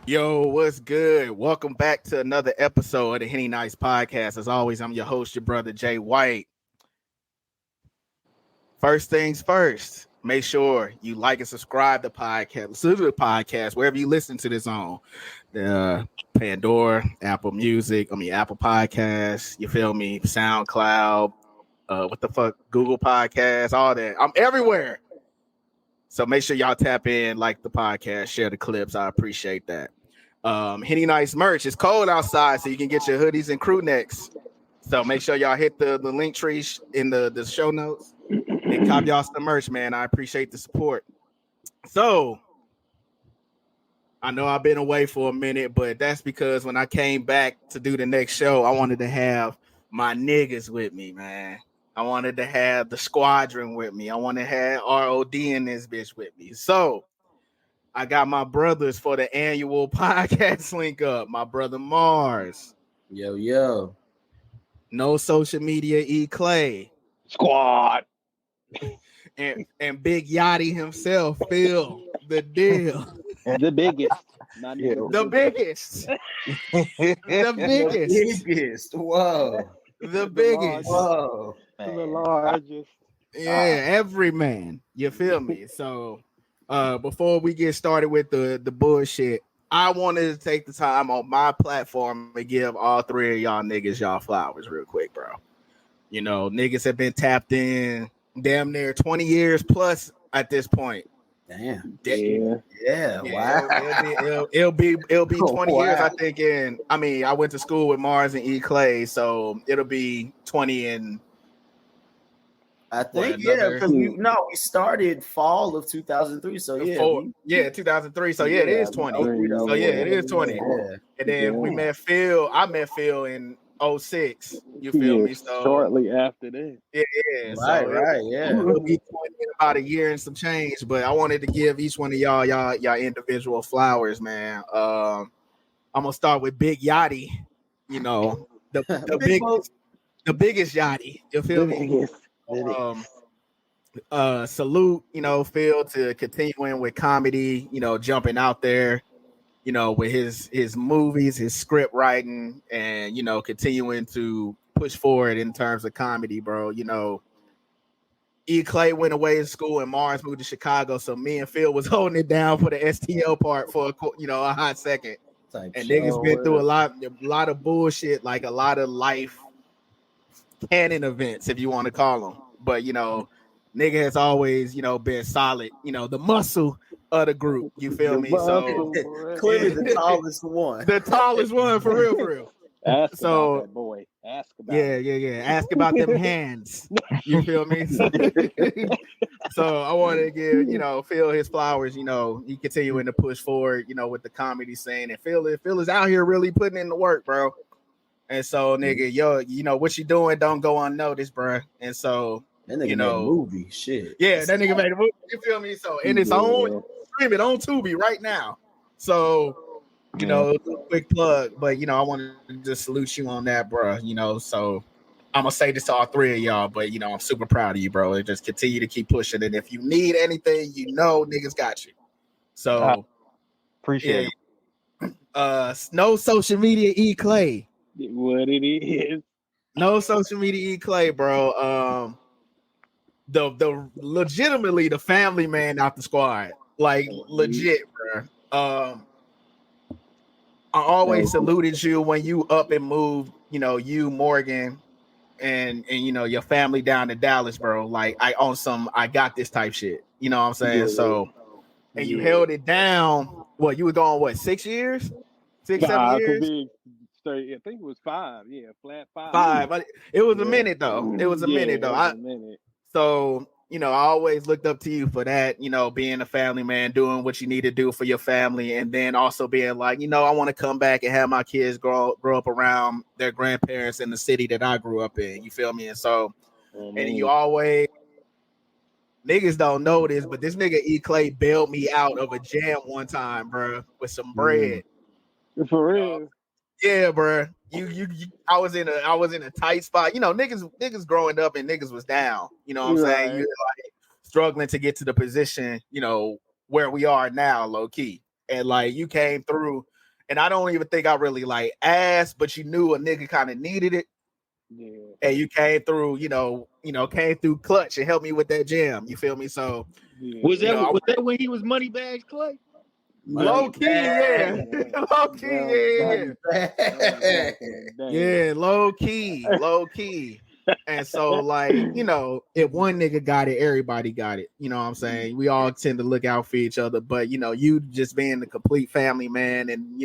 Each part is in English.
Yo, what's good? Welcome back to another episode of the Henny Nice Podcast. As always, I'm your host, your brother Jay White. First things first, make sure you like and subscribe to podcast, listen to the podcast wherever you listen to this on. Pandora, Apple Podcasts, you feel me? SoundCloud, what the fuck, Google Podcasts, all that. I'm everywhere. So make sure y'all tap in, like the podcast, share the clips. I appreciate that. Henny Nice merch. It's cold outside, so you can get your hoodies and crew necks. So make sure y'all hit the link tree in the show notes and cop y'all some merch, man. I appreciate the support. So I know I've been away for a minute, but that's because when I came back to do the next show, I wanted to have my niggas with me, man. I wanted to have the squadron with me. I want to have ROD in this bitch with me. So I got my brothers for the annual podcast link up. My brother Mars. Yo. No social media E Clay. Squad. And Big Yachty himself, Phil, the deal. The biggest. The biggest. The biggest. Whoa. The biggest. Whoa. The largest. Yeah, every man. You feel me? So before we get started with the bullshit, I wanted to take the time on my platform and give all three of y'all niggas y'all flowers real quick, bro. You know, niggas have been tapped in damn near 20 years plus at this point. Damn. Yeah. Wow. It'll be 20 Wow. years, I think. I went to school with Mars and E Clay, so it'll be 20 and I think another- because we started fall of 2003. So yeah, 2003. So yeah, it is 20. So yeah, it is 20. Yeah. And then we met Phil. I met Phil in 06. You feel me? So shortly after that. yeah. Right. Yeah. It'll be 20 in about a year and some change. But I wanted to give each one of y'all individual flowers, man. I'm gonna start with Big Yachty. You know, the biggest Yachty. You feel me? Salute, Phil, to continuing with comedy, jumping out there, with his movies, his script writing, and continuing to push forward in terms of comedy, bro. E Clay went away to school and Mars moved to Chicago, so me and Phil was holding it down for the STL part for a hot second. And niggas been through a lot of bullshit, like a lot of life canon events, if you want to call them. But nigga has always been solid, the muscle of the group. You feel me? So clearly the tallest one. The tallest one, for real. Ask about that boy. Ask about yeah. Ask about them hands. You feel me? So I want to give Phil his flowers. He continuing to push forward. With the comedy scene, and Phil is out here really putting in the work, bro. And so, nigga, what you doing don't go unnoticed, bro. And so, that nigga made a movie, shit. Yeah, that nigga made a movie. You feel me? So, and it's on, stream it on Tubi right now. So, quick plug. But I wanted to just salute you on that, bro. So I'm gonna say this to all three of y'all, but I'm super proud of you, bro. And just continue to keep pushing. And if you need anything, niggas got you. So appreciate it. No social media E Clay. What it is. No social media E Clay, bro. The legitimately the family man out the squad. Like legit, bro. I always saluted you when you up and moved, you, Morgan, and your family down to Dallas, bro. Like I got this type shit. You know what I'm saying? Yeah. So and you held it down. What, you were going 6 years? 7 years? I think it was 5. Yeah, flat 5. 5. But it was a minute though. It was a minute though. So, I always looked up to you for that, being a family man, doing what you need to do for your family. And then also being like, I want to come back and have my kids grow up around their grandparents in the city that I grew up in. You feel me? And so, and you always, niggas don't know this, but this nigga E Clay bailed me out of a jam one time, bro, with some bread. For real. Yeah, bro. You I was in a tight spot. Niggas growing up and niggas was down. You know what I'm saying? You're like struggling to get to the position, where we are now, low key. And like you came through and I don't even think I really like asked, but you knew a nigga kind of needed it. Yeah. And you came through, came through clutch and helped me with that jam. You feel me? So was that when he was Moneybags Clay? Low key, yeah. Low key, yeah. Yeah, low key. And so, like, if one nigga got it, everybody got it. You know what I'm saying? We all tend to look out for each other, but you just being the complete family man, and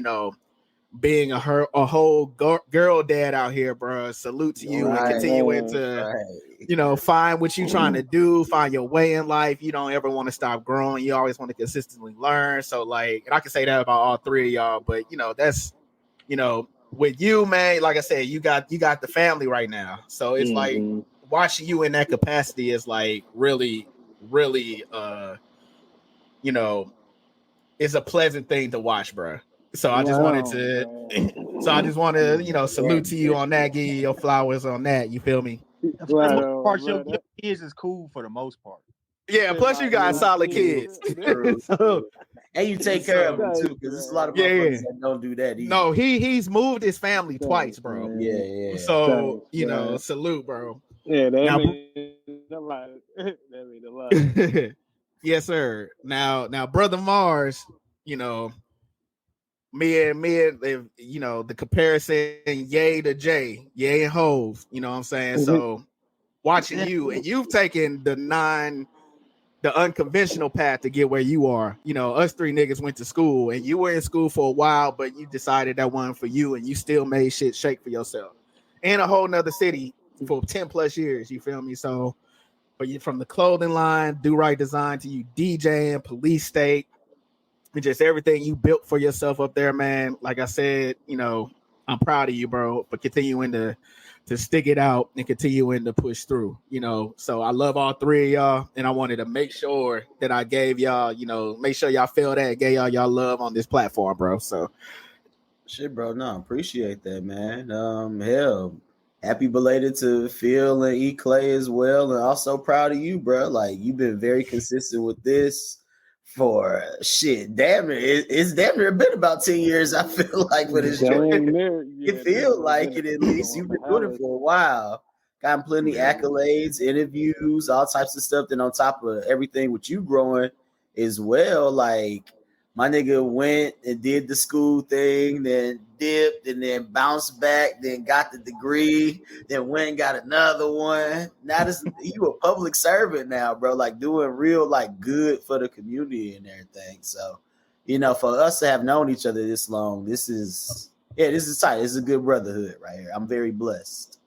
being a whole girl dad out here, bro. Salute to you, and continuing to find what you trying to do, find your way in life. You don't ever want to stop growing. You always want to consistently learn. So, like, and I can say that about all three of y'all, but that's with you, man, like I said, you got the family right now. So it's like watching you in that capacity is like really, really it's a pleasant thing to watch, bro. So I just wanted to salute to you on that, give you your flowers on that. You feel me? Your kids is cool for the most part. Yeah, plus you got solid kids. And you take care of them too, because there's a lot of motherfuckers that don't do that either. No, he's moved his family twice, bro. Yeah. So salute, bro. Yeah, that means a lot. That means a lot. Yes, sir. Now, brother Mars, me and the comparison, Yay to Jay, Yay and Hove. You know what I'm saying? So watching you, and you've taken the unconventional path to get where you are. Us three niggas went to school, and you were in school for a while, but you decided that wasn't for you, and you still made shit shake for yourself in a whole nother city for 10 plus years. You feel me? So, but you from the clothing line, Do Right Design, to you DJing, Police State, and just everything you built for yourself up there, man. Like I said, I'm proud of you, bro, for continuing to stick it out and continuing to push through, So I love all three of y'all, and I wanted to make sure that I gave y'all, make sure y'all feel that, gave y'all love on this platform, bro. So shit, bro. No, appreciate that, man. Hell, happy belated to Phil and E Clay as well, and also proud of you, bro. Like, you've been very consistent with this for shit. Damn it's damn near been about 10 years. I feel like for this joint. It feels like it. At least you've been doing it for a while. Gotten plenty accolades, interviews, all types of stuff. Then on top of everything with you growing as well, like, my nigga went and did the school thing, then dipped, and then bounced back, then got the degree, then went and got another one. Now you a public servant now, bro, like doing real, like, good for the community and everything. So, for us to have known each other this long, this is tight. This is a good brotherhood right here. I'm very blessed.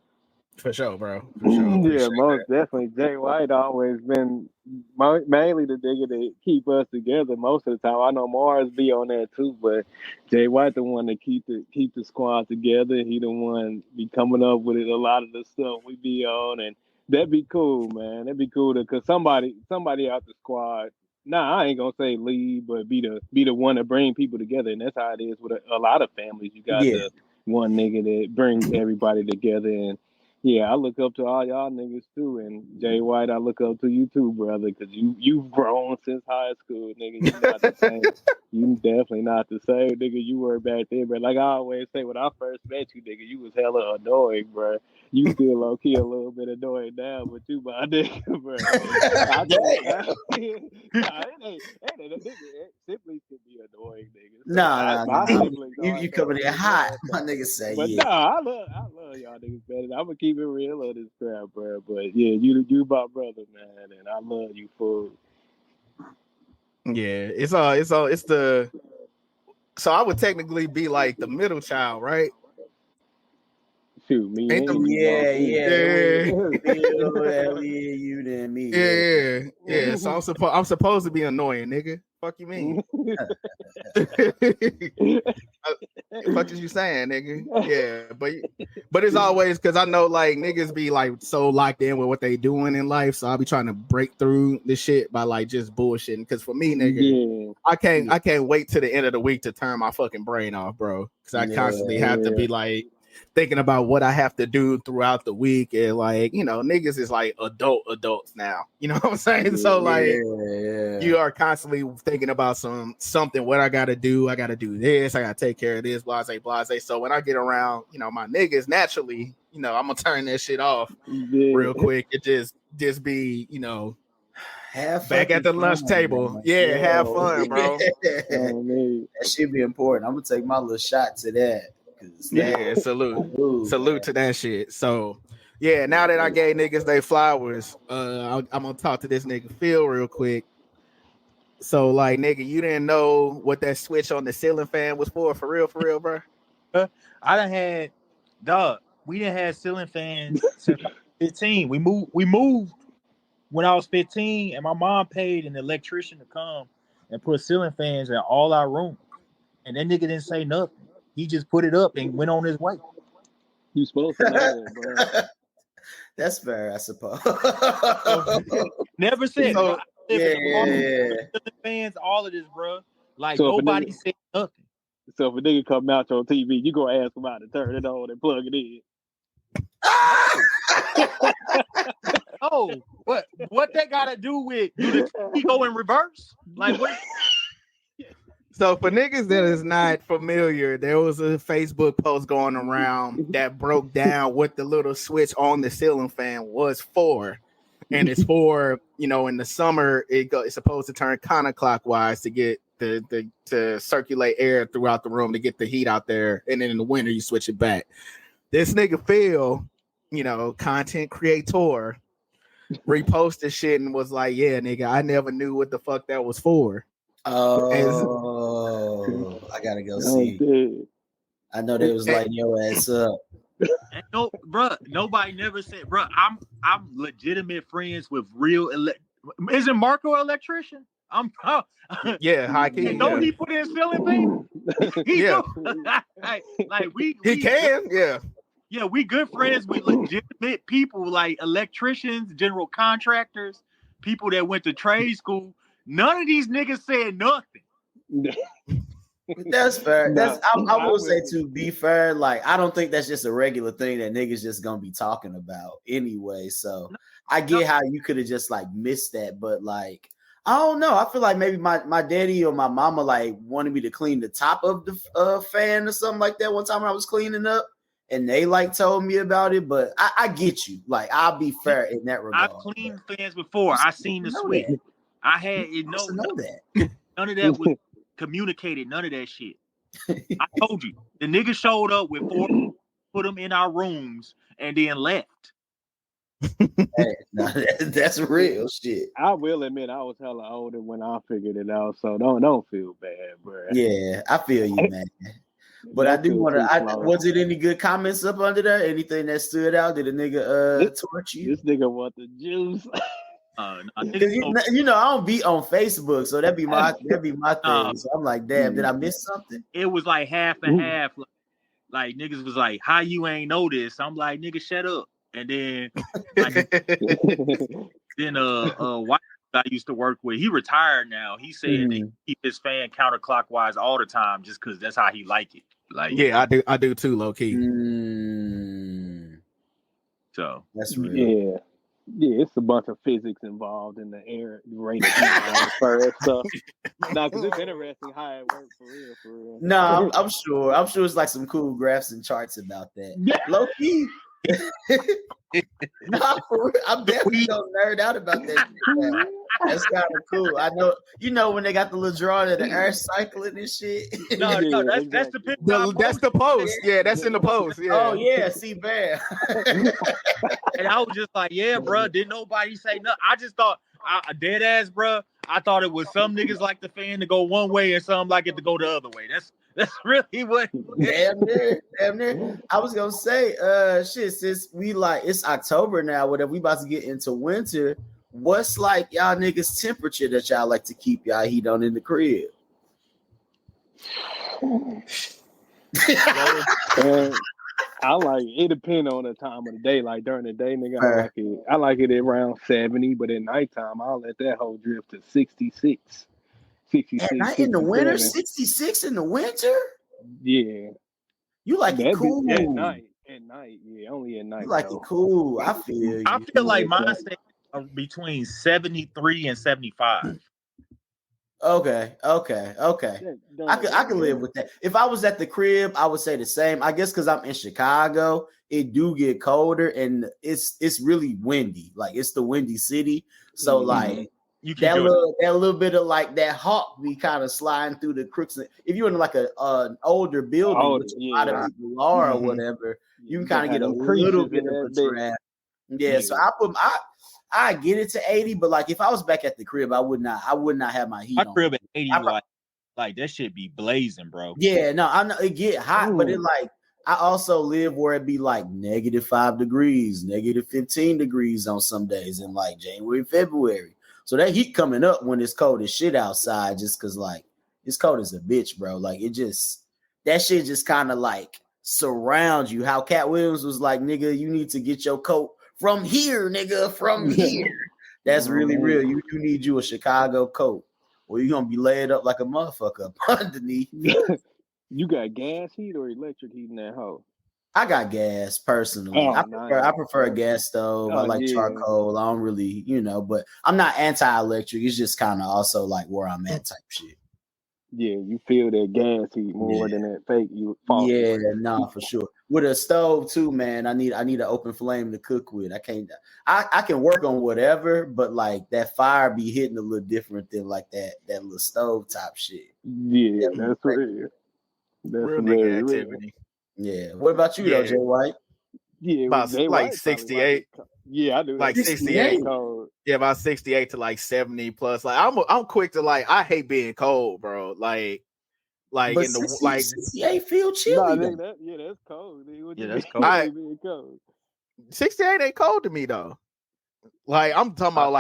For sure, bro. For sure. Yeah, most definitely. Jay White always been mainly the nigga that keep us together most of the time. I know Mars be on that too, but Jay White the one that keep the squad together. He the one be coming up with it, a lot of the stuff we be on, and that'd be cool, man. That'd be cool because somebody out the squad. Nah, I ain't gonna say lead, but be the one to bring people together, and that's how it is with a lot of families. You got the one nigga that brings everybody together, and yeah, I look up to all y'all niggas too, and Jay White, I look up to you too, brother, because you've grown since high school, nigga. You not the same. You definitely not the same, nigga. You were back then, but like I always say, when I first met you, nigga, you was hella annoying, bro. You still low key a little bit annoying now, but you my nigga, bro. Siblings can be annoying, niggas. Nah. You coming in hot, my nigga say. But I love y'all niggas better. I'm gonna keep it real on this crap, bro. But yeah, you my brother, man, and I love you for. Yeah, it's the. So I would technically be like the middle child, right? Shoot, me. Yeah. You than me. Yeah. So I'm supposed to be annoying, nigga. Fuck you mean? Fuck is you saying, nigga? Yeah, but it's always because I know like niggas be like so locked in with what they doing in life, so I'll be trying to break through this shit by like just bullshitting. Because for me, nigga, I can't wait till the end of the week to turn my fucking brain off, bro. Because I constantly have to be like, thinking about what I have to do throughout the week. And like, you know, niggas is like adults now. You know what I'm saying? So like you are constantly thinking about something, what I gotta do. I gotta do this, I gotta take care of this, blase. So when I get around, you know, my niggas, naturally, you know, I'm gonna turn that shit off real quick. It just be, you know, back at the lunch table. Man. Yeah, have fun, bro. That should be important. I'm gonna take my little shot to that. Yeah, salute to that shit. So yeah, now that I gave niggas they flowers, I'm gonna talk to this nigga Phil real quick. So like, nigga, you didn't know what that switch on the ceiling fan was for real, bro? I done had, we done had ceiling fans since I was 15. We moved when I was 15, and my mom paid an electrician to come and put ceiling fans in all our rooms. And that nigga didn't say nothing. He just put it up and went on his way. You supposed to know that, bro. That's fair, I suppose. Never said. So, fans, all of this, bro. Like, so nobody said nothing. So if a nigga come out your TV, you go ask him how to turn it on and plug it in. Oh, what that got to do with the TV go in reverse? Like what? So for niggas that is not familiar, there was a Facebook post going around that broke down what the little switch on the ceiling fan was for. And it's for, you know, in the summer, it's supposed to turn counterclockwise to get to circulate air throughout the room to get the heat out there. And then in the winter, you switch it back. This nigga Phil, you know, content creator, reposted shit and was like, yeah, nigga, I never knew what the fuck that was for. Oh, I gotta go see. I know they was lighting your ass up. No, bro. Nobody never said, bro. I'm legitimate friends with real. Isn't Marco electrician? Yeah, high key. Don't he put in ceiling thing? Yeah, like we can. Yeah, we good friends with legitimate people like electricians, general contractors, people that went to trade school. None of these niggas said nothing. That's fair. I will say, to be fair, like I don't think that's just a regular thing that niggas just gonna be talking about anyway. So I get how you could have just like missed that, but like I don't know. I feel like maybe my daddy or my mama like wanted me to clean the top of the fan or something like that one time when I was cleaning up, and they like told me about it. But I get you. Like I'll be fair in that regard. I've cleaned fans before. I seen the switch. That. I had know that. None of that was communicated. None of that shit. I told you. The nigga showed up with 4, put them in our rooms, and then left. Hey, no, that's real shit. I will admit I was hella older when I figured it out, so don't feel bad, bro. Yeah, I feel you, man. But I do want to. Was it any good comments up under there? Anything that stood out? Did a nigga torch you? This nigga want the juice. You know, I don't be on Facebook, so that'd be my thing. So I'm like, damn, did I miss something? It was like half and half. Like niggas was like, how you ain't know this? I'm like, nigga, shut up. And then white guy I used to work with, he retired now. He said that he keep his fan counterclockwise all the time just because that's how he like it. Like, yeah, I do too, low key. So that's real. Yeah, it's a bunch of physics involved in the air rate for stuff. No, because it's interesting how it works for real. No, I'm sure. I'm sure it's like some cool graphs and charts about that. Low key. No, for real. I'm definitely gonna nerd out about that. That's kind of cool. I know, you know, when they got the little drawing of the air cycling and shit. No, that's the picture. That's the post. Yeah, that's in the post. Yeah. Oh yeah, see, bad. And I was just like, yeah, bro. Didn't nobody say nothing? I just thought, dead ass, bro. I thought it was some niggas like the fan to go one way and some like it to go the other way. That's really what. Damn near. I was gonna say, shit. Since it's October now, whatever, we about to get into winter. What's like y'all niggas temperature that y'all like to keep y'all heat on in the crib? I like it. Depends on the time of the day. Like during the day, nigga, I like it around 70, but at nighttime, I'll let that whole drift to 66. 66. At night in the winter, 66 in the winter? Yeah. You like it cool. At night, yeah, only at night. You like it cool. I feel you. I feel like mine stays between 73 and 75. Okay. I can live with that. If I was at the crib, I would say the same. I guess because I'm in Chicago, it do get colder and it's really windy. Like it's the windy city. So like you that little bit of like that hawk be kind of sliding through the crooks. If you're in like an older building, which a lot of people are or whatever, you can kind of get a little bit of a draft. Yeah, so I get it to 80, but like if I was back at the crib, I would not have my heat on. My crib at 80, like that shit be blazing, bro. Yeah, no, I know it get hot, but it like I also live where it be like -5 degrees, -15 degrees on some days in like January, February. So that heat coming up when it's cold as shit outside, just cause like it's cold as a bitch, bro. Like that shit just kind of like surrounds you. How Cat Williams was like, nigga, you need to get your coat from here, nigga, from here. That's really real. You need you a Chicago coat, or you're gonna be laid up like a motherfucker underneath. You got gas heat or electric heat in that house? I got gas personally. I prefer a gas stove. I like charcoal. I don't really, but I'm not anti-electric. It's just kind of also like where I'm at type shit. Yeah, you feel that gas heat more than that fake you. Yeah, nah, for sure. With a stove too, man. I need an open flame to cook with. I can't. I can work on whatever, but like that fire be hitting a little different than like that little stove top shit. Yeah, that's real. That's real nigga activity. Yeah. What about you though, Jay White? Yeah, about like 68. Yeah, I do. Like 68. Yeah, about 68 to like 70 plus. Like I'm quick to like I hate being cold, bro. Like but in the 68 feel chilly. That's cold. That's cold. Being cold. 68 ain't cold to me though. Like I'm talking about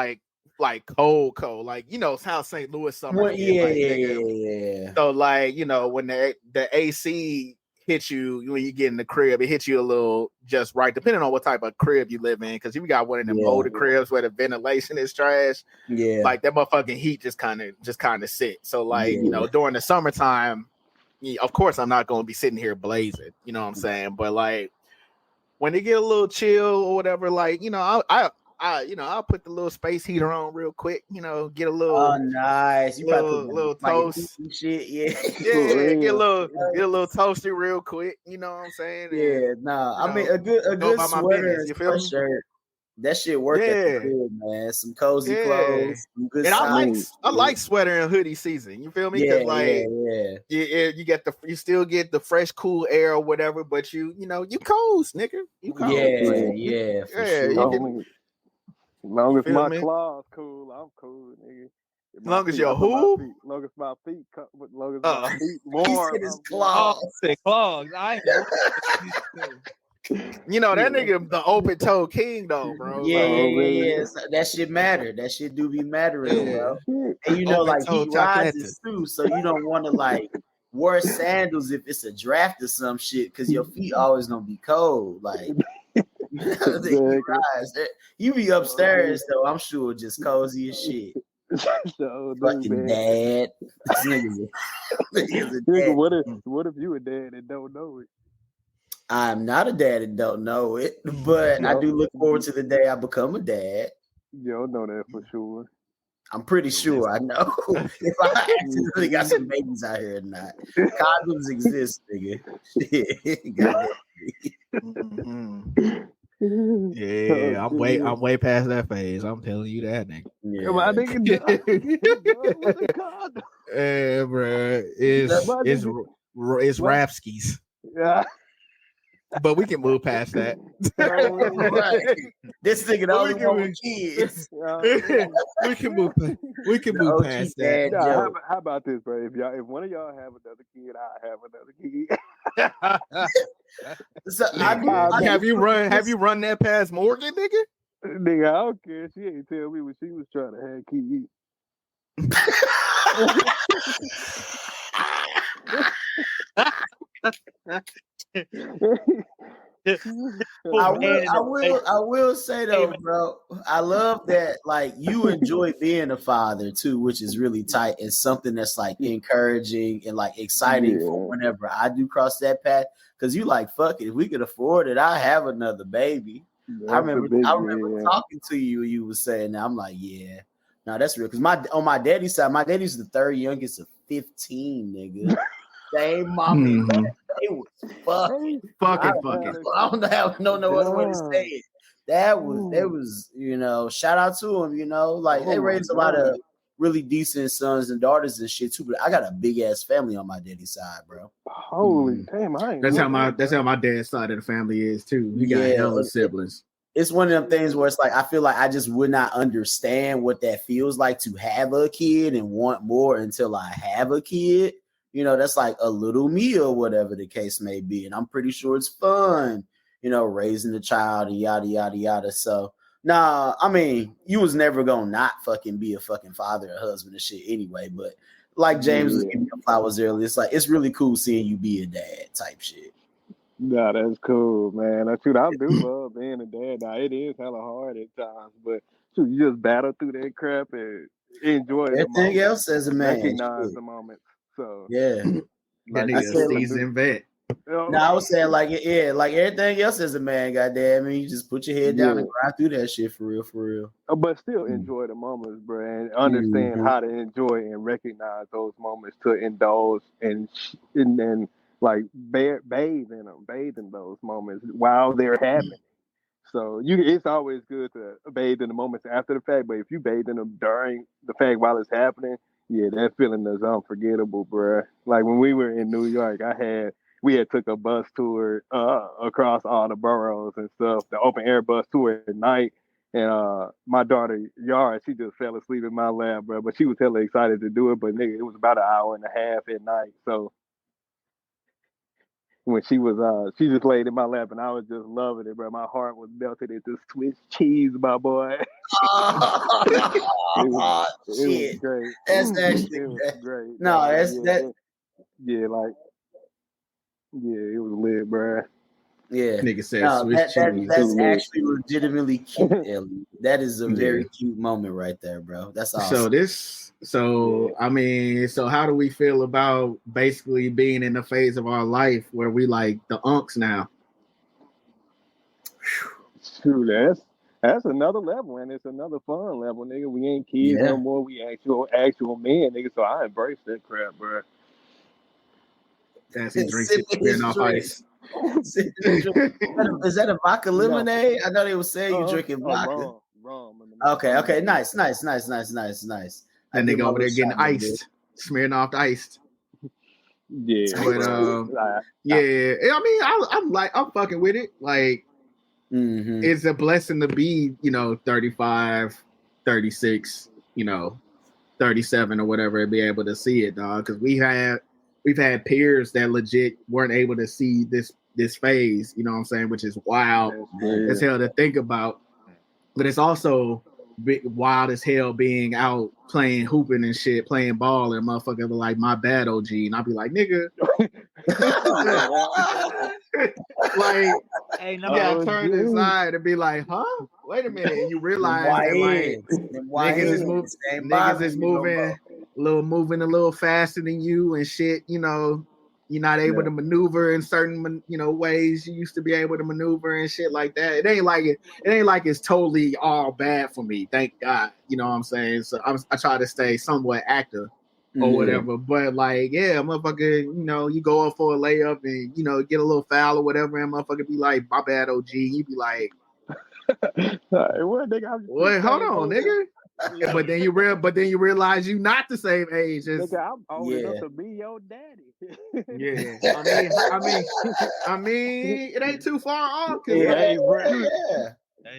like cold. Like how St. Louis summer. Yeah. So like when the AC hits you when you get in the crib, it hits you a little just right, depending on what type of crib you live in. Because if you got one of them older cribs where the ventilation is trash, like that motherfucking heat just kind of sit. So like during the summertime, of course I'm not going to be sitting here blazing. You know what I'm saying? But like when it get a little chill or whatever, like I'll put the little space heater on real quick, get a little nice. You little toast and shit, yeah. Get a little toasty real quick, you know what I'm saying? I mean a good sweater and sweatshirt. That shit work at the crib, man. Some cozy clothes, some good. And I like sweater and hoodie season. You feel me? You still get the fresh, cool air or whatever, but you cold, nigga. You cold. Yeah. For sure. As long as my claws cool, I'm cool, nigga. As long as your who? As long as my feet warm. His claws. Claws. That nigga the open toe king though, bro. Yeah. That shit matter. That shit do be mattering, bro. And like heat rises too, so you don't want to like wear sandals if it's a draft or some shit, because your feet always gonna be cold. Like you be upstairs though, I'm sure, just cozy as shit. Fucking dad. This nigga's a dad. What if you a dad and don't know it? I'm not a dad and don't know it, but I do look forward to the day I become a dad. You don't know that for sure. I'm pretty sure I know if I accidentally got some babies out here or not. Condoms exist, nigga. Yeah, I'm way past that phase. I'm telling you that, nigga. Yeah, bro. It's Rapskis. Yeah. But we can move past that. Right. This nigga the only one with kids. We can move past that. Nah, how about this, bro? If one of y'all have another kid, I have another kid. So have you run that past Morgan, nigga? Nigga, I don't care. She ain't tell me when she was trying to have kids. I will say though, bro, I love that like you enjoy being a father too, which is really tight and something that's like encouraging and like exciting for whenever I do cross that path. Cause you like, fuck it, if we could afford it, I have another baby. I remember talking to you, you were saying that. I'm like, yeah, no, that's real. Cause on my daddy's side, my daddy's the third youngest of 15, nigga. Same mama. Mm-hmm. It was fucking. I don't know what way to say it. That was, you know, shout out to them, you know, like they raised a lot of really decent sons and daughters and shit too. But I got a big ass family on my daddy's side, bro. Holy damn! That's how my dad's side of the family is too. We got hella siblings. It's one of them things where it's like I feel like I just would not understand what that feels like to have a kid and want more until I have a kid. You know, that's like a little me or whatever the case may be. And I'm pretty sure it's fun, you know, raising a child and yada, yada, yada. So, nah, I mean, you was never going to not fucking be a fucking father or husband and shit anyway. But like James was giving you flowers earlier, it's like, it's really cool seeing you be a dad type shit. Nah, that's cool, man. I do love being a dad. Now, it is hella hard at times, but shoot, you just battle through that crap and enjoy everything else as a man. Recognize the moments. So yeah, like I said, seasoned vet. No, I was saying like everything else as a man, goddamn, you just put your head down and grind through that shit for real. But still enjoy the moments, bro, and understand how to enjoy and recognize those moments to indulge and like bathe in those moments while they're happening. So it's always good to bathe in the moments after the fact, but if you bathe in them during the fact while it's happening, yeah, that feeling is unforgettable, bro. Like when we were in New York, we had took a bus tour across all the boroughs and stuff, the open air bus tour at night. And my daughter Yara, she just fell asleep in my lap, bro. But she was hella excited to do it. But nigga, it was about an hour and a half at night. So when she was she just laid in my lap and I was just loving it, bro. My heart was melted into Swiss cheese, my boy. It was great. That's actually great. No, yeah, like it was lit, bro. Yeah, nigga said Swiss cheese. That's actually legitimately cute, Ellie. That is a very cute moment right there, bro. That's awesome. I mean, so how do we feel about basically being in the phase of our life where we like the unks now? Shoot, that's another level, and it's another fun level, nigga. We ain't kids no more. We actual men, nigga. So I embrace that crap, bro. As he drinks it off ice. Is that a vodka lemonade? I know they were saying you drinking vodka. Rum. Okay, nice. That nigga over there getting iced, smearing off the iced. Yeah, but I mean, I'm fucking with it. Like, it's a blessing to be, 35, 36, 37 or whatever, and be able to see it, dog. Because we've had peers that legit weren't able to see this phase, you know what I'm saying, which is wild as hell to think about. But it's also wild as hell being out playing hooping and shit, playing ball, and motherfucker be like, my bad, OG. And I'll be like, nigga. Like, hey, no, I turn inside and be like, huh? Wait a minute. And you realize that niggas is moving a little faster than you and shit, You're not able to maneuver in certain, ways you used to be able to maneuver and shit like that. It ain't like it's totally all bad for me. Thank God. You know what I'm saying? So I try to stay somewhat active or whatever. But like, yeah, motherfucker, you go up for a layup and, get a little foul or whatever, and motherfucker be like, my bad, OG. You be like, what, nigga? Wait, hold on, nigga. But then you realize you not the same age as. Nigga, I'm old enough to be your daddy. Yeah, I mean, it ain't too far off.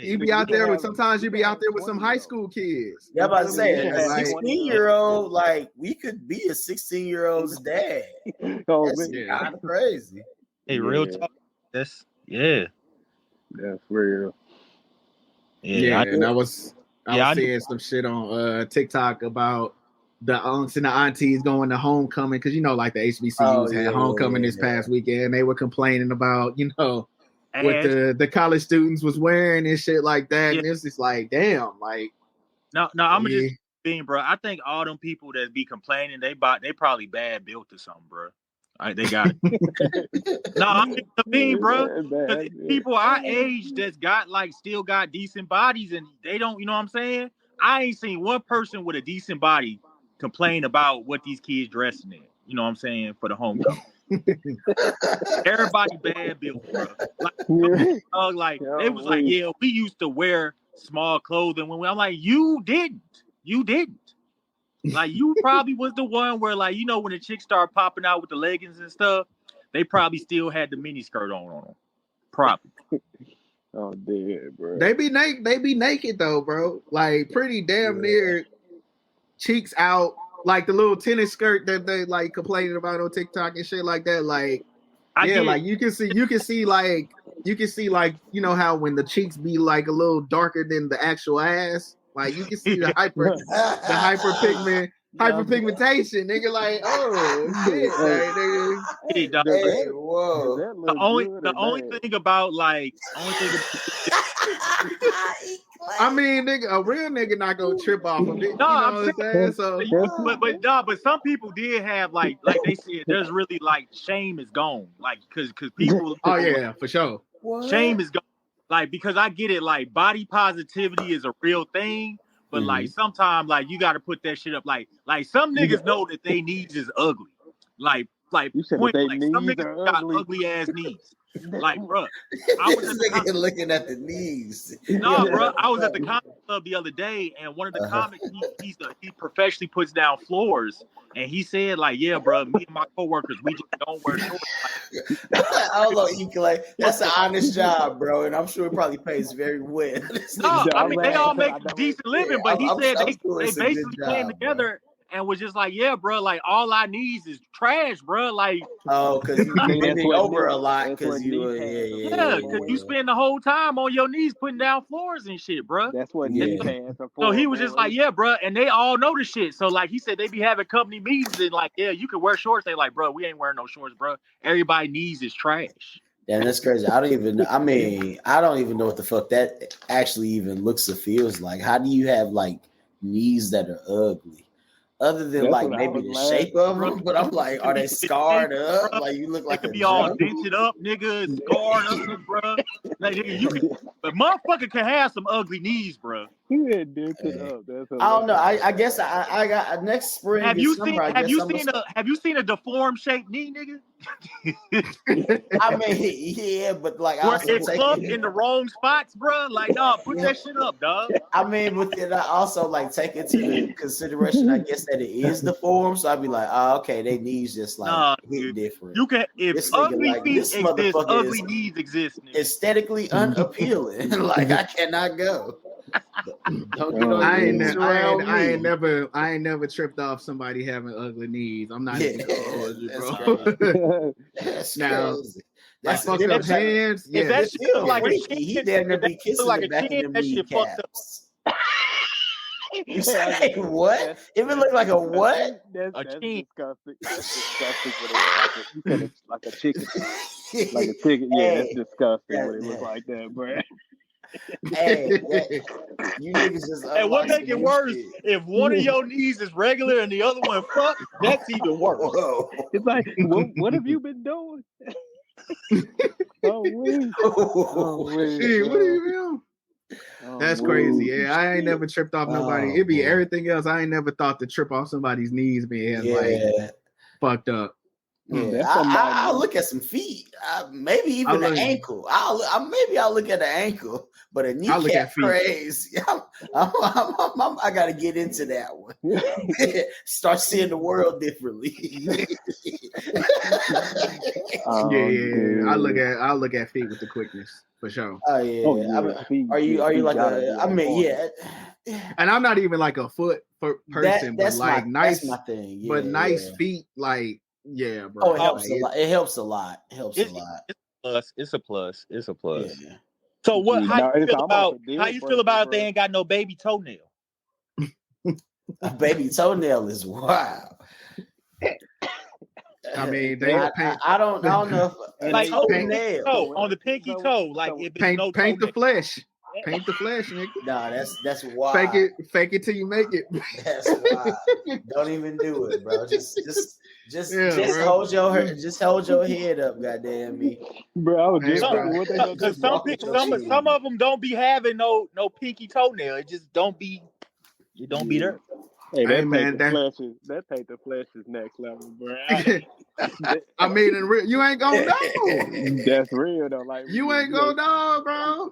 You be out there with sometimes you be out there with some high school kids. Yeah, I'm about to say a 16-year-old, like we could be a 16-year-old's dad. That's kind of crazy. Hey, real talk. That's real. Yeah, and I was seeing some shit on TikTok about the unks and the aunties going to homecoming because like the HBCUs had homecoming this past weekend. They were complaining about what the college students was wearing and shit like that. Yeah. And it's just like, damn, like. No, I'm just being, bro. I think all them people that be complaining, they probably bad built or something, bro. They got it. No, I mean, bro, because people our age that's got still got decent bodies and they don't, you know what I'm saying? I ain't seen one person with a decent body complain about what these kids dressing in. You know what I'm saying? For the homecoming. Everybody bad built, bro. They was like, yeah, we used to wear small clothing when I'm like, you didn't. Like, you probably was the one where, like, you know, when the chicks start popping out with the leggings and stuff, they probably still had the mini skirt on them. Probably. Oh, damn, bro. They be naked though, bro. Like, pretty damn near cheeks out. Like the little tennis skirt that they like complaining about on TikTok and shit like that. Like, like you can see like you know how when the cheeks be like a little darker than the actual ass. Like you can see the hyperpigmentation, nigga. Like, oh shit, hey, whoa. The only thing about I mean, nigga, a real nigga not gonna trip off of it. No, you know what I'm saying? So, but some people did have like they said, there's really like shame is gone, like because people. Oh yeah, for sure. Shame is gone, like because I get it, like body positivity is a real thing, but like sometimes like you got to put that shit up, like some niggas know that they knees is ugly, like you said some niggas got ugly ass knees. Like, bro, I was looking at the knees. No, bro, I was at the comic club the other day, and one of the comics he professionally puts down floors, and he said, like, yeah, bro, me and my coworkers, we just don't wear shorts. Hold on, Eklay. That's an honest job, bro, and I'm sure it probably pays very well. No, I mean they all make a decent living, but he said they basically came together. And was just like, yeah, bro, like all our needs is trash, bro. Like, because you bending over a lot because you spend the whole time on your knees putting down floors and shit, bro. That's what So he was just like, yeah, bro, and they all know the shit. So like he said, they be having company meetings and like, yeah, you can wear shorts. They like, bro, we ain't wearing no shorts, bro. Everybody knees is trash. Yeah, that's crazy. I don't even know what the fuck that actually even looks or feels like. How do you have like knees that are ugly? Other than like maybe the shape of them, but I'm like, are they scarred up? Like you look like they could be all dented up, nigga, scarred up, bro. Like nigga, but motherfucker can have some ugly knees, bro. Yeah, dented up. I don't know. I guess I got next spring. Have you seen a deformed shaped knee, nigga? I mean, yeah, but like where it's clumped in the wrong spots, bro. Like, no, put that shit up, dog. I mean, but then I also like take into consideration, I guess, that it is deformed. So I'd be like, oh, okay, they knees just like hit different. You can if ugly feet exist, ugly knees exist. Nigga. Aesthetically unappealing. Like I cannot go. I ain't never tripped off somebody having ugly knees. I'm not even bro. That's now, crazy. That's fucked up hands. If that shit look like a chin, he damn be kissing the back of the kneecaps. You say what? If it look like a what? That's disgusting. That's disgusting. You said it's like a chicken. Like a chicken. Yeah, that's disgusting when it looks like that, bro. Hey, you niggas just. And what make it worse? If one of your knees is regular and the other one fuck, that's even worse. Whoa. It's like, what have you been doing? Shit, what do you mean? That's crazy. Yeah, I ain't never tripped off nobody. It'd be everything else. I ain't never thought to trip off somebody's knees being like fucked up. Yeah, I'll look at some feet. Maybe even the ankle. I'll look at the ankle, but a kneecap crazy. I got to get into that one. Start seeing the world differently. Yeah. I look at feet with the quickness for sure. Oh yeah. Are you like a? I mean, yeah. And I'm not even like a foot person, but like nice. That's my thing. Yeah, but nice feet, like. Yeah, bro. Oh, it helps a lot. It helps a lot. It's a plus. Yeah. So what? How you feel about if they ain't got no baby toenail? A baby toenail is wild. I mean, they I don't know if Like toenail. on the pinky toe, like if it's no paint the toenail. flesh. Paint the flesh, nigga. Nah, that's why. Fake it till you make it. That's why. Don't even do it, bro. Just bro. hold your head up, goddamn me. Bro, I was just Hey, thinking, bro. what they gonna do? Because some of them don't be having no pinky toenail. It just don't be. It don't be there. Hey, Hey, man, that paint the flesh is next level, bro. I mean, you ain't gonna know. That's real though. Like You ain't gonna know, bro.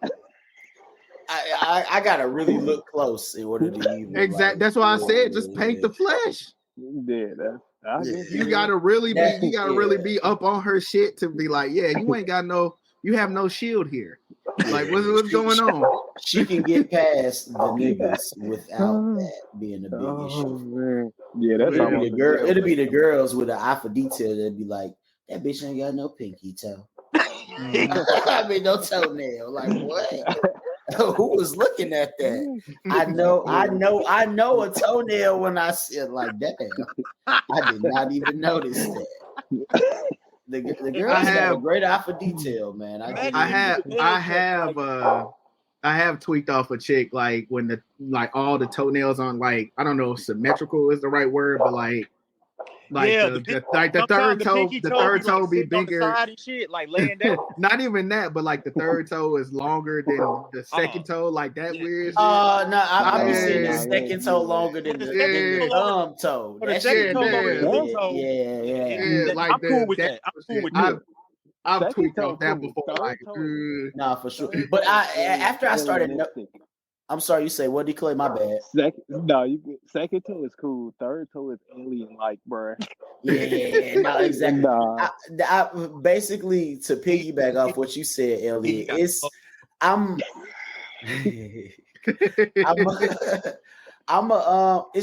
I gotta really look close in order to even Exactly. That's why I said just paint the flesh. Yeah, You gotta really be up on her shit to be like, yeah, you have no shield here. Like, what's going on? She can get past the niggas without that being a big issue. Man. Yeah, that's It'll be the girls with an eye for detail that'd be like, that bitch ain't got no pinky toe. I mean, no toenail. Like, what? Who was looking at that? I know a toenail when I see it. Like, damn, I did not even notice that. The girls have a great eye for detail, man. I have tweaked off a chick like when all the toenails on, like, I don't know if symmetrical is the right word, but like the third toe be bigger and shit, like laying down. Not even that, but like the third toe is longer than the second toe, like that weird shit. No, I've been seeing the second toe longer than the thumb toe. That shit yeah, like I'm cool with that. I'm cool with that. I've tweaked off that before. Like, nah, for sure. But after I started, I'm sorry, you say what? Declare, my bad. Second toe is cool. Third toe is alien like, bro. Yeah, no, exactly. Nah. I basically, to piggyback off what you said, Elliot, it's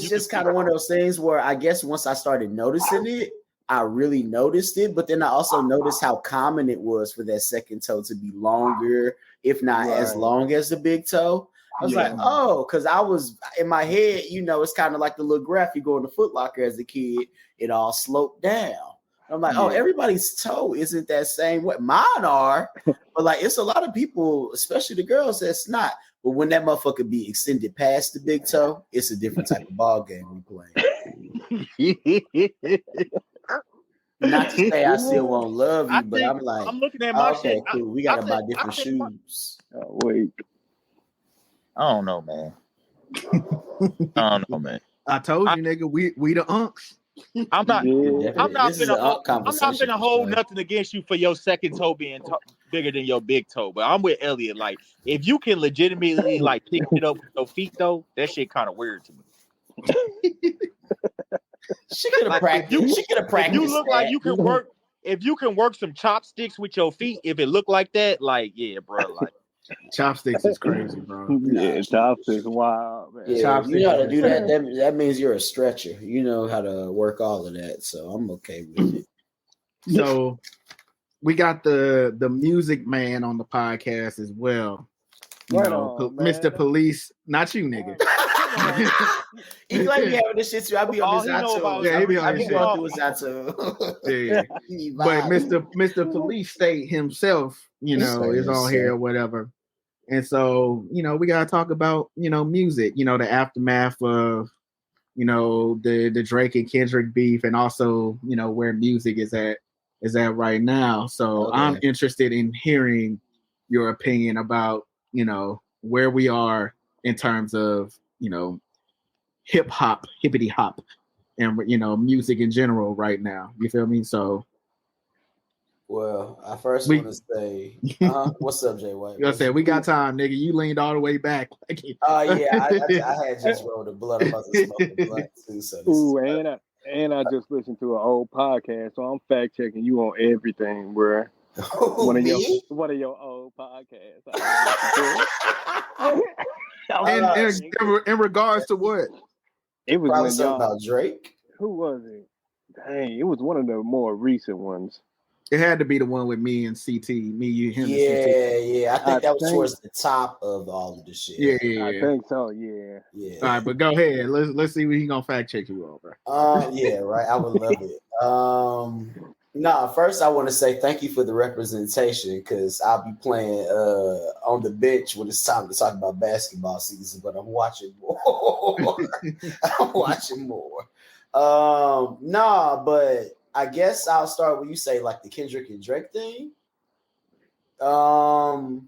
just kind of one of those things where I guess once I started noticing it, I really noticed it, but then I also noticed how common it was for that second toe to be longer, if not as long as the big toe. I was like, oh, because I was in my head, it's kind of like the little graph you go in the Foot Locker as a kid, it all sloped down. I'm like, oh, everybody's toe isn't that same way. Mine are, but like it's a lot of people, especially the girls, that's not. But when that motherfucker be extended past the big toe, it's a different type of ball game we play. Not to say I still won't love you, but I'm like, I'm looking at my shit. Cool. We gotta buy different shoes. Oh, wait. I don't know, man. I told you, nigga, we the unks. I'm not finna hold right? nothing against you for your second toe being bigger than your big toe, but I'm with Elliot. Like, if you can legitimately like pick it up with your feet, though, that shit kind of weird to me. She could have practiced. She could have practiced. You look like you can work. If you can work some chopsticks with your feet, if it look like that, like, yeah, bro, like. Chopsticks is crazy, bro. Yeah, chopsticks, wow, man. Yeah, chopsticks, you know how to do that. That means you're a stretcher. You know how to work all of that, so I'm okay with it. So we got the music man on the podcast as well. Mr. Police, not you, nigga. He like me having this shit too. I be on his Zato. Yeah, he be on his shit. Yeah. But Mr. Police State himself, is on here or whatever. And so, we gotta talk about, music, the aftermath of, the Drake and Kendrick beef, and also, where music is at right now. So I'm interested in hearing your opinion about, where we are in terms of, hip hop, hippity hop, and music in general right now. You feel me? So, well, I first want to say, what's up, Jay White? I said we got time, nigga. You leaned all the way back. Oh yeah, I had just rolled the blood. I must have smoked the blunt too. So and I just listened to an old podcast, so I'm fact checking you on everything, bro. One of your old podcasts. In regards to what? It was probably something about Drake. Who was it? Dang, it was one of the more recent ones. It had to be the one with me and CT, me, you, him, and CT. Yeah. I think that was towards the top of all of the shit. Yeah. I think so. Yeah. All right, but go ahead. Let's see what he gonna fact check you over. Yeah, right. I would love it. First I want to say thank you for the representation because I'll be playing on the bench when it's time to talk about basketball season, but I'm watching more. I'm watching more. But I guess I'll start when you say like the Kendrick and Drake thing. I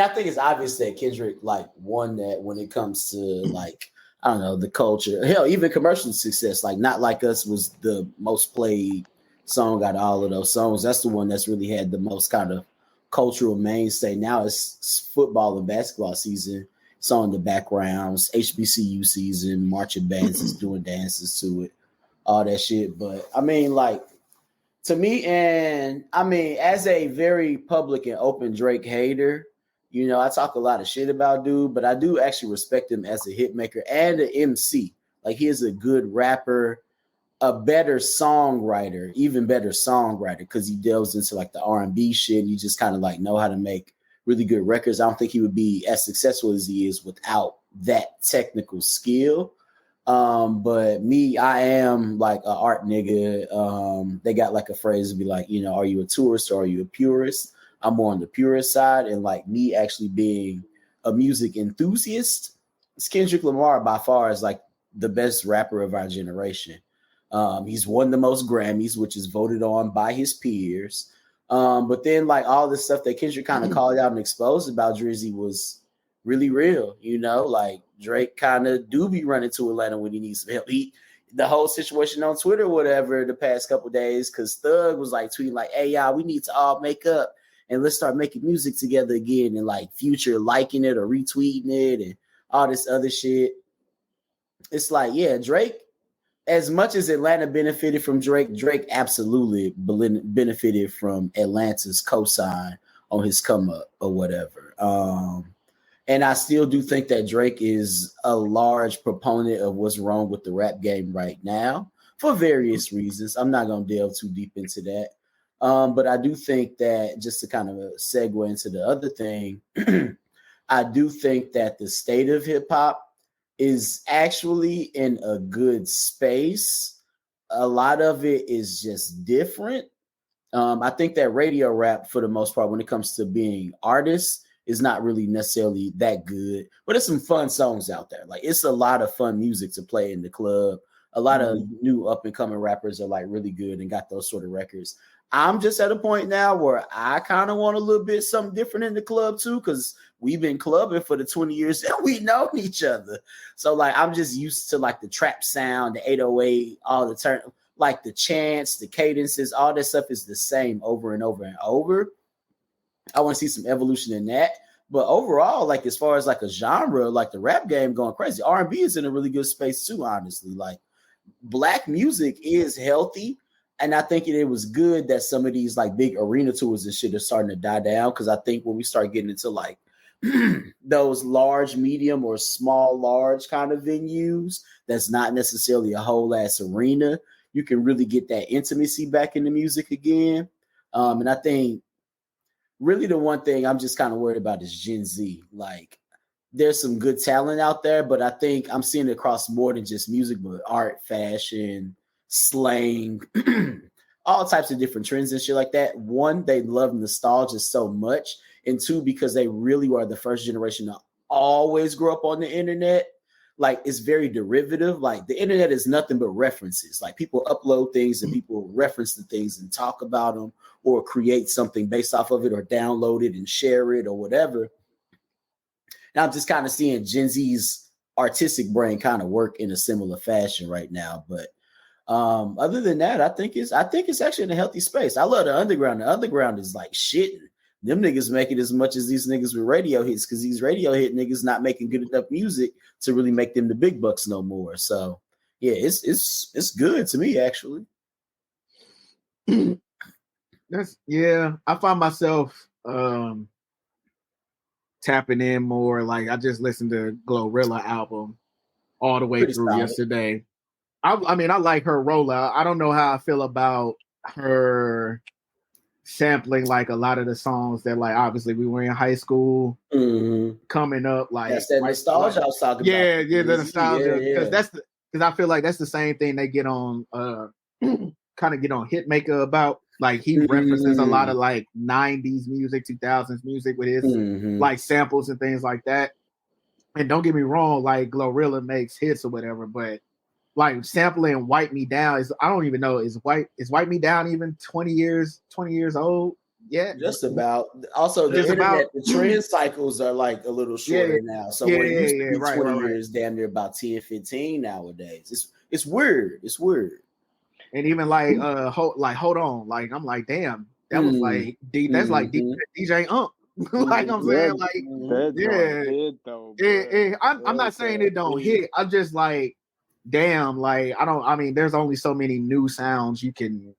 think it's obvious that Kendrick like won that when it comes to like I don't know the culture. Hell, even commercial success. Like Not Like Us was the most played song out of all of those songs. That's the one that's really had the most kind of cultural mainstay. Now it's football and basketball season. It's on the backgrounds. HBCU season. Marching bands is doing dances to it. All that shit. But I mean, like to me, and I mean, as a very public and open Drake hater. I talk a lot of shit about dude, but I do actually respect him as a hit maker and an MC. Like he is a good rapper, a better songwriter, even better songwriter because he delves into like the R&B shit. And you just kind of like know how to make really good records. I don't think he would be as successful as he is without that technical skill. But me, I am like an art nigga. They got like a phrase to be like, are you a tourist or are you a purist? I'm more on the purist side, and like me actually being a music enthusiast, Kendrick Lamar by far is like the best rapper of our generation. He's won the most Grammys, which is voted on by his peers. But then like all this stuff that Kendrick kind of called out and exposed about Drizzy was really real, like Drake kind of do be running to Atlanta when he needs some help. The whole situation on Twitter, or whatever, the past couple days, because Thug was like tweeting like, hey, y'all, we need to all make up and let's start making music together again, and like Future liking it or retweeting it and all this other shit. It's like, yeah, Drake, as much as Atlanta benefited from Drake absolutely benefited from Atlanta's cosign on his come up or whatever. And I still do think that Drake is a large proponent of what's wrong with the rap game right now for various reasons. I'm not going to delve too deep into that. But I do think that, just to kind of segue into the other thing, I do think that the state of hip hop is actually in a good space. A lot of it is just different. I think that radio rap, for the most part, when it comes to being artists, is not really necessarily that good. But there's some fun songs out there. Like it's a lot of fun music to play in the club. A lot of new up and coming rappers are like really good and got those sort of records. I'm just at a point now where I kind of want a little bit something different in the club too, because we've been clubbing for the 20 years that we know each other. So like I'm just used to like the trap sound, the 808, all the turn, like the chants, the cadences, all that stuff is the same over and over and over. I want to see some evolution in that. But overall, like as far as like a genre, like the rap game going crazy, R&B is in a really good space too, honestly. Like Black music is healthy. And I think it was good that some of these like big arena tours and shit are starting to die down. Cause I think when we start getting into like those large, medium or small, large kind of venues, that's not necessarily a whole ass arena, you can really get that intimacy back in the music again. And I think really the one thing I'm just kind of worried about is Gen Z. Like there's some good talent out there, but I think I'm seeing it across more than just music, but art, fashion, slang, all types of different trends and shit like that. One, they love nostalgia so much. And two, because they really were the first generation to always grow up on the internet. Like it's very derivative. Like the internet is nothing but references. Like people upload things and people reference the things and talk about them or create something based off of it or download it and share it or whatever. And I'm just kind of seeing Gen Z's artistic brain kind of work in a similar fashion right now. But other than that, I think it's actually in a healthy space. I love the underground. The underground is like shit. Them niggas make it as much as these niggas with radio hits, because these radio hit niggas not making good enough music to really make them the big bucks no more. So yeah, it's good to me actually. I find myself tapping in more. Like I just listened to Glorilla album all the way Pretty through solid. yesterday. I mean, I like her rollout. I don't know how I feel about her sampling like a lot of the songs that like obviously we were in high school coming up. Like that's that nostalgia I was talking about. Yeah, the nostalgia. Because I feel like that's the same thing they get on kind of get on Hitmaker about. Like he references a lot of like 90s music, 2000s music with his like samples and things like that. And don't get me wrong, like Glorilla makes hits or whatever, but like sampling Wipe Me Down is, I don't even know, is Wipe Me Down even 20 years old? Yeah. Just about. Also, the internet, the trend cycles are like a little shorter now. So what used to be 20 years, damn near about 10, 15 nowadays. It's weird. It's weird. And even like hold on, like I'm like, damn, that was like that's like DJ Ump. Like I'm saying, like I'm not saying it don't hit. I'm just like, damn, like I mean, there's only so many new sounds you can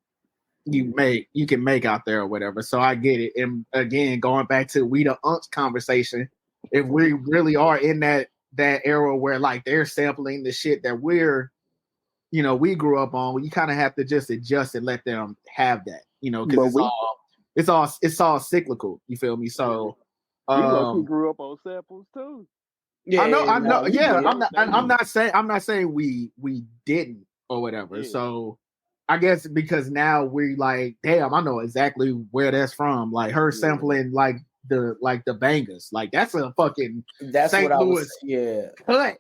make out there or whatever. So I get it. And again, going back to we the Unks conversation, if we really are in that era where like they're sampling the shit that we're, you know, we grew up on, you kind of have to just adjust and let them have that, you know, because it's all cyclical. You feel me? So we grew up on samples too. Yeah, I know. Yeah, I'm not saying we didn't or whatever. Yeah. So I guess because now we like, damn, I know exactly where that's from. Like her sampling like the bangers. Like that's a fucking St. Louis. Cut.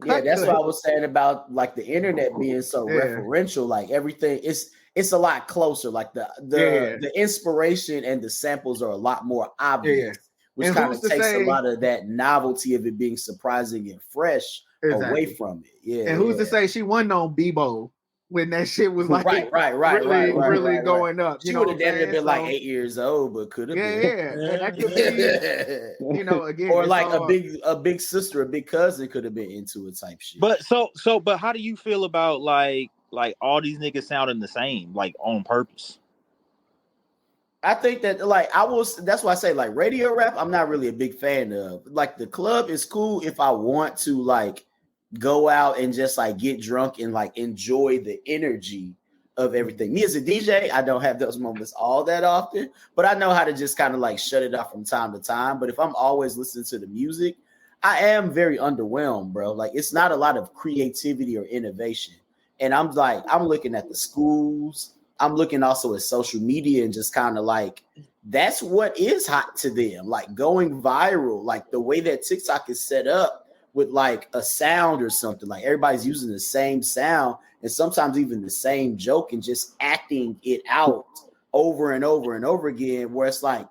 Yeah, that's what I was saying about like the internet being so referential. Like everything, it's a lot closer. Like the inspiration and the samples are a lot more obvious, which kind of takes a lot of that novelty of it being surprising and fresh away from it. Yeah, and who's to say she wasn't on Bebo when that shit was like really going up? She would have damn been like 8 years old, but could have been. Yeah, and that could be, you know, again, or like a big sister, a big cousin could have been into it type shit. But but how do you feel about like all these niggas sounding the same, like on purpose? I think that that's why I say like radio rap, I'm not really a big fan of. Like the club is cool if I want to like go out and just like get drunk and like enjoy the energy of everything. Me as a DJ, I don't have those moments all that often, but I know how to just kind of like shut it off from time to time. But if I'm always listening to the music, I am very underwhelmed, bro. Like it's not a lot of creativity or innovation. And I'm looking at the schools. I'm looking also at social media and just kind of like, that's what is hot to them. Like going viral, like the way that TikTok is set up with like a sound or something, like everybody's using the same sound and sometimes even the same joke and just acting it out over and over and over again, where it's like,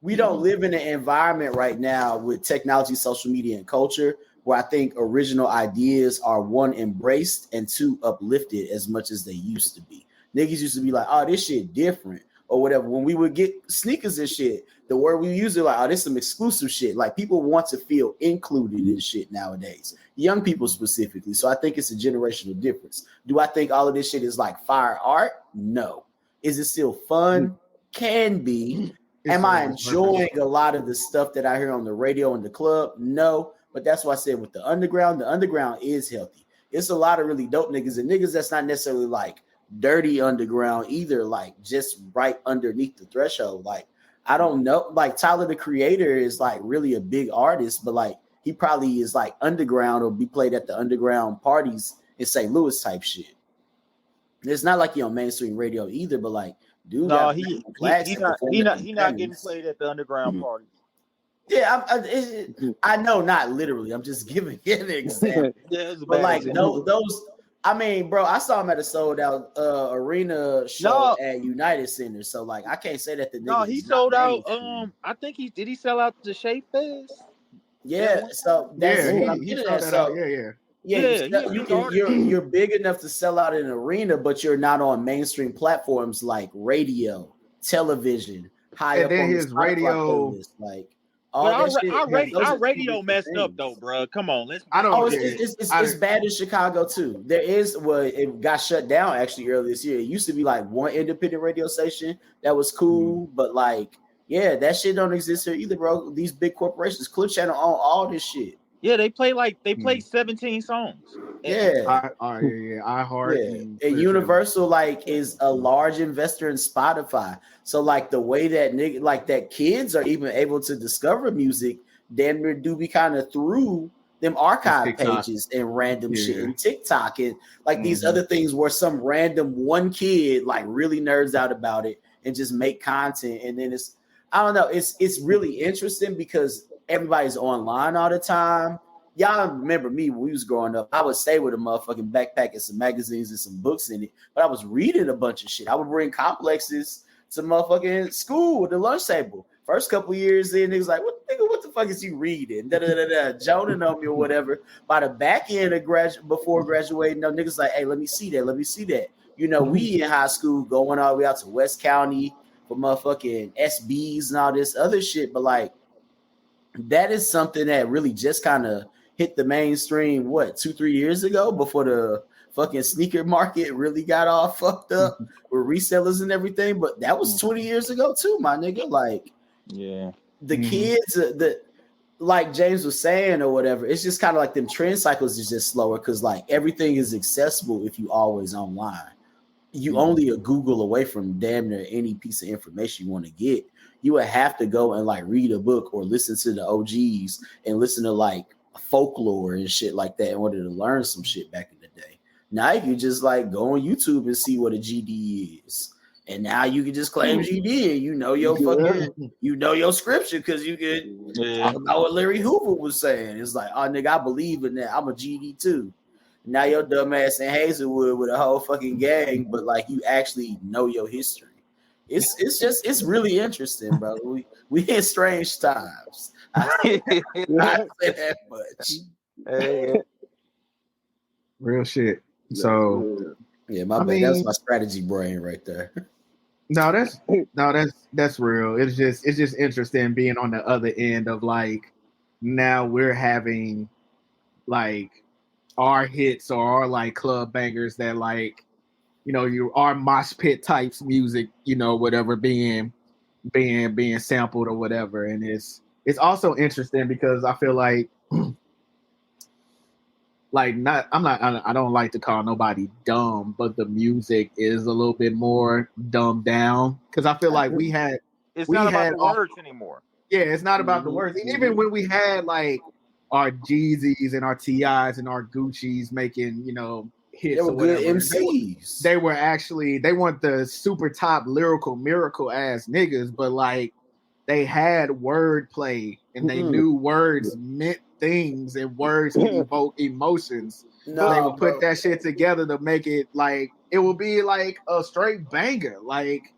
we don't live in an environment right now with technology, social media, and culture where I think original ideas are one, embraced, and two, uplifted as much as they used to be. Niggas used to be like, oh, this shit different or whatever. When we would get sneakers and shit, the word we use it like, oh, this some exclusive shit. Like people want to feel included in shit nowadays, young people specifically. So I think it's a generational difference. Do I think all of this shit is like fire art? No. Is it still fun? Can be. Am I enjoying a lot of the stuff that I hear on the radio and the club? No. But that's why I said with the underground is healthy. It's a lot of really dope niggas and niggas that's not necessarily like dirty underground either, like just right underneath the threshold. Like I don't know, like Tyler the Creator is like really a big artist, but like he probably is like underground or be played at the underground parties in St. Louis type shit. It's not like he on mainstream radio either, but like dude, no, he not getting played at the underground parties. Yeah, I know, not literally. I'm just giving an example. But like those. I mean, bro, I saw him at a sold out arena show at United Center. So like I can't say that the nigga. No, he sold out. I think he sell out the Shape Fest? Yeah, so that's what I'm getting at. So you're big enough to sell out an arena, but you're not on mainstream platforms like radio, television, high up on his radio playlist, like. Our radio messed up though, bro. Come on, let's. It's bad in Chicago too. It got shut down actually earlier this year. It used to be like one independent radio station that was cool, but like, yeah, that shit don't exist here either, bro. These big corporations, Clip Channel, on all this shit. Yeah, they play 17 songs. Yeah, iHeart. Yeah. And Universal like is a large investor in Spotify. So like the way that that kids are even able to discover music, damn near do be kind of through them archive TikTok. pages and random shit Yeah. and TikTok and like these other things where some random one kid like really nerds out about it and just make content. And then I don't know, it's really interesting because everybody's online all the time. Y'all remember me when we was growing up, I would stay with a motherfucking backpack and some magazines and some books in it, but I was reading a bunch of shit. I would bring complexes to motherfucking school at the lunch table. First couple years in, niggas like, what the fuck is you reading? Joning on me or whatever. By the back end of before graduating, no niggas like, hey, let me see that. You know, we in high school going all the way out to West County for motherfucking SBs and all this other shit. But like, that is something that really just kind of hit the mainstream, 2-3 years ago before the fucking sneaker market really got all fucked up with resellers and everything. But that was 20 years ago too, my nigga. Like, the kids, like James was saying or whatever, it's just kind of like them trend cycles is just slower because like everything is accessible if you always online. You only a Google away from damn near any piece of information you want to get. You would have to go and like read a book or listen to the OGs and listen to like folklore and shit like that in order to learn some shit back in the day. Now you can just like go on YouTube and see what a GD is. And now you can just claim GD and you know your you know your scripture because you can talk about what Larry Hoover was saying. It's like, oh nigga, I believe in that. I'm a GD too. Now your dumb ass in Hazelwood with a whole fucking gang, but like you actually know your history. It's really interesting, bro. We in strange times. I say that much. Real shit. So yeah, my bad. That's my strategy brain right there. That's real. It's just interesting being on the other end of like now we're having like our hits or our like club bangers that like, you know, our mosh pit types music, you know, whatever being sampled or whatever. And it's also interesting because I feel like I don't like to call nobody dumb, but the music is a little bit more dumbed down because I feel like it's not about the words anymore. Yeah, it's not about the words. And even when we had like our Jeezys and our TIs and our Gucci's making, you know, hits they were or whatever. good MCs. They weren't the super top lyrical miracle ass niggas, but like they had wordplay and they knew words meant things and words can evoke emotions. They would put that shit together to make it like it would be like a straight banger. Like,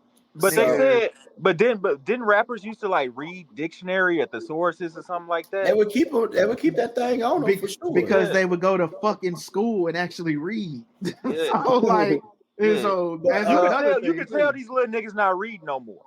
but didn't rappers used to like read dictionary at the sources or something like that? They would keep that thing on them for sure because they would go to fucking school and actually read. So like, so that's you can tell these little niggas not read no more.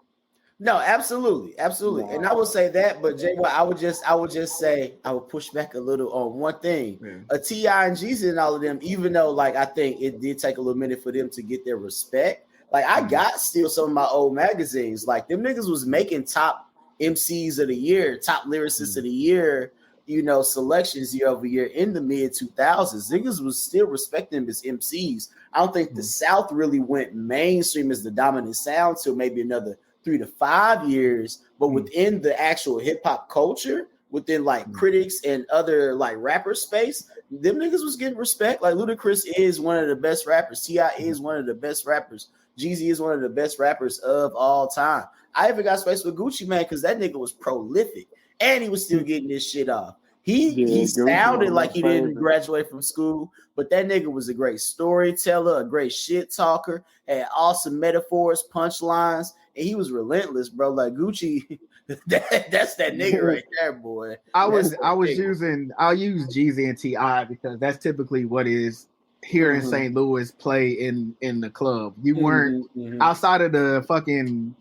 No, absolutely. No. And I would say that, but Jay, I would just say I would push back a little on one thing. A T.I. and Jeezy and all of them, even though like I think it did take a little minute for them to get their respect. Like I got still some of my old magazines. Like them niggas was making top MCs of the year, top lyricists of the year, you know, selections year over year in the mid 2000s. Niggas was still respecting them as MCs. I don't think the South really went mainstream as the dominant sound till maybe another 3 to 5 years, but within the actual hip hop culture, within like critics and other like rapper space, them niggas was getting respect. Like Ludacris is one of the best rappers. T.I. is one of the best rappers. Jeezy is one of the best rappers of all time. I even got space with Gucci Mane because that nigga was prolific and he was still getting this shit off. He sounded like he didn't graduate from school, but that nigga was a great storyteller, a great shit talker, had awesome metaphors, punchlines, and he was relentless, bro. Like Gucci, that's that nigga right there, boy. I'll use Jeezy and T.I. because that's typically what is here in St. Louis play in the club. You weren't outside of the fucking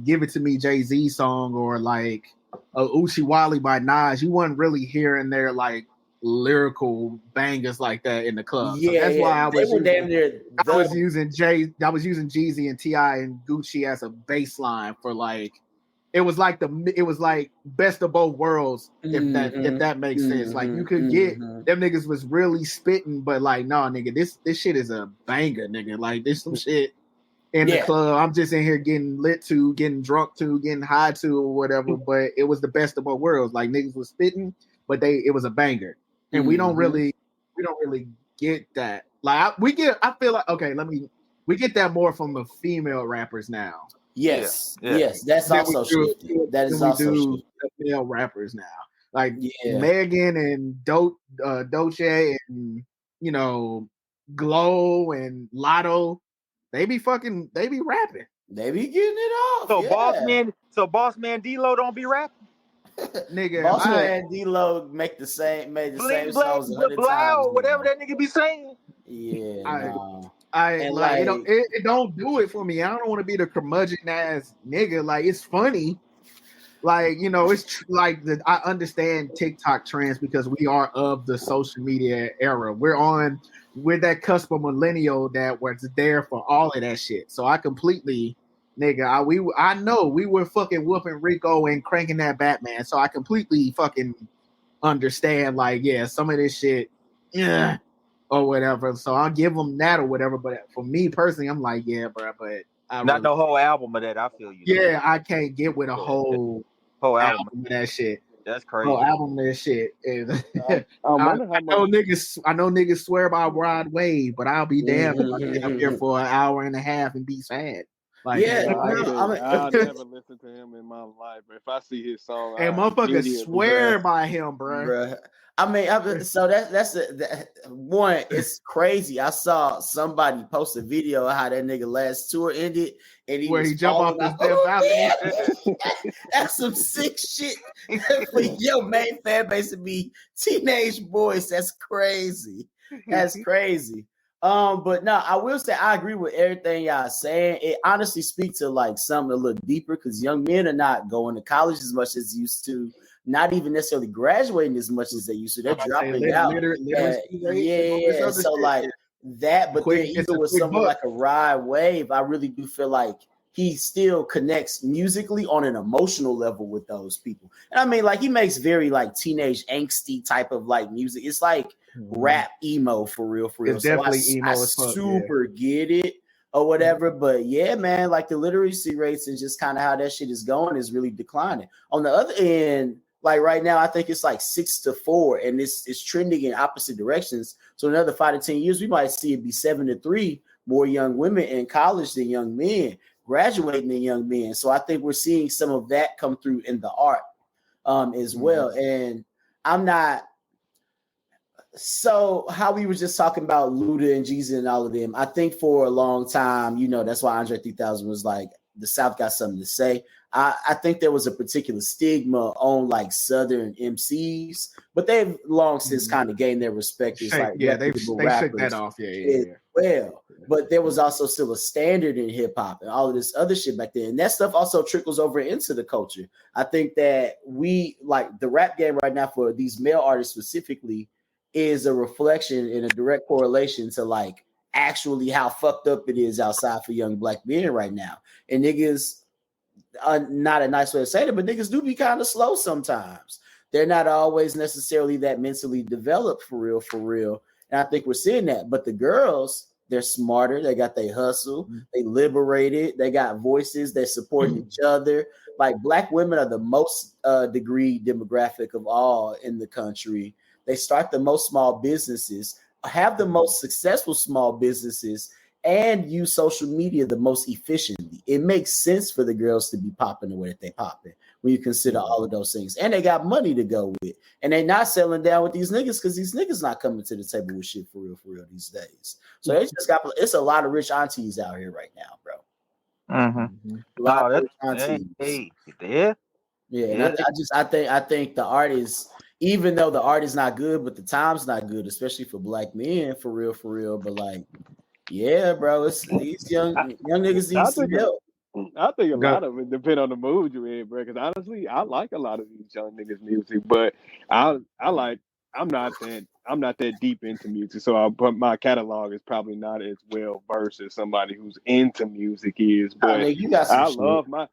Give It To Me Jay-Z song or like Uchiwali by Nas, you weren't really hearing their like lyrical bangers like that in the club. Yeah, so that's why I was using Jeezy and T.I. and Gucci as a baseline for like it was like best of both worlds, if that makes sense. Like you could get them niggas was really spitting, but like no nigga, this shit is a banger, nigga. Like this some shit in the club. I'm just in here getting lit to, getting drunk to, getting high to, or whatever. But it was the best of both worlds. Like niggas was spitting, but it was a banger. and we don't really get that. Like I feel like we get that more from the female rappers now. Yes, Yeah. yes, that's Than also we do- shifted. That is than we also do shifted. the male rappers now. Like Yeah, Megan and Doche and Glow and Lotto, they be rapping. they be getting it off. So Yeah. Boss Man D-Lo don't be rapping. Nigga, Boss Man D-Lo made the same Bling songs 100 blah, times. whatever that nigga be saying. Yeah, I no. I And like like, it don't do it for me. I don't want to be the curmudgeon ass nigga. Like it's funny. Like, it's I understand TikTok trends because we are of the social media era. We're that cusp of millennial that was there for all of that shit. So I completely, nigga, I know we were fucking whooping Rico and cranking that Batman. So I completely fucking understand, like, yeah, some of this shit, yeah, or whatever. So I'll give them that or whatever. But for me personally, I'm like, yeah, bro, but Not no whole album of that. I feel you. yeah, I can't get with a whole album. of that shit. That's crazy. Whole album of that shit. I wonder how much. I know niggas swear by Rod Wave, but I'll be damned if I sit up here for an hour and a half and be sad. Like, yeah, I'll never listen to him in my life. But if I see his song, and motherfuckers swear by him, bro. I mean, so that's one. It's crazy. I saw somebody post a video of how that nigga last tour ended, and he jumped off his balcony. That's some sick shit for your main fan base to be teenage boys. That's crazy. That's crazy. But no, I will say I agree with everything y'all saying. It honestly speaks to like something a little deeper because young men are not going to college as much as used to. Not even necessarily graduating as much as they used to. They're dropping out. Yeah. So like that, but then even with someone like a Ride Wave, I really do feel like he still connects musically on an emotional level with those people. And I mean, like he makes very like teenage angsty type of like music. It's like rap emo for real. It's definitely emo as fuck. Super get it or whatever. But yeah, man, like the literacy rates and just kind of how that shit is going is really declining. On the other end, like right now, I think it's like 6-4, and it's trending in opposite directions. So another 5 to 10 years, we might see it be 7-3, more young women in college than young men, graduating than young men. So I think we're seeing some of that come through in the art as well. And I'm not. So how we were just talking about Luda and Jeezy and all of them, I think for a long time, that's why Andre 3000 was like, the South got something to say. I think there was a particular stigma on like Southern MCs, but they've long since kind of gained their respect as like they shook that off. Well, but there was also still a standard in hip hop and all of this other shit back then. And that stuff also trickles over into the culture. I think that we like the rap game right now for these male artists specifically is a reflection and a direct correlation to like actually how fucked up it is outside for young black men right now. And niggas, not a nice way to say it, but niggas do be kind of slow sometimes. They're not always necessarily that mentally developed for real. And I think we're seeing that. But the girls, they're smarter. They got their hustle. They liberated. They got voices. They're supporting each other. Like black women are the most degree demographic of all in the country. They start the most small businesses, have the most successful small businesses, and use social media the most efficiently. It makes sense for the girls to be popping the way that they popping when you consider all of those things. And they got money to go with. And they not selling down with these niggas because these niggas not coming to the table with shit for real these days. So they just got, it's a lot of rich aunties out here right now, bro. A lot of rich aunties. Yeah, and I think the art is, even though the art is not good, but the time's not good, especially for black men, for real. But like, yeah, bro, it's these young niggas need some help. I think a lot of it depends on the mood you're in, bro. Because honestly, I like a lot of these young niggas' music, but I'm not that deep into music, so my catalog is probably not as well versed as somebody who's into music is. But you got some shit.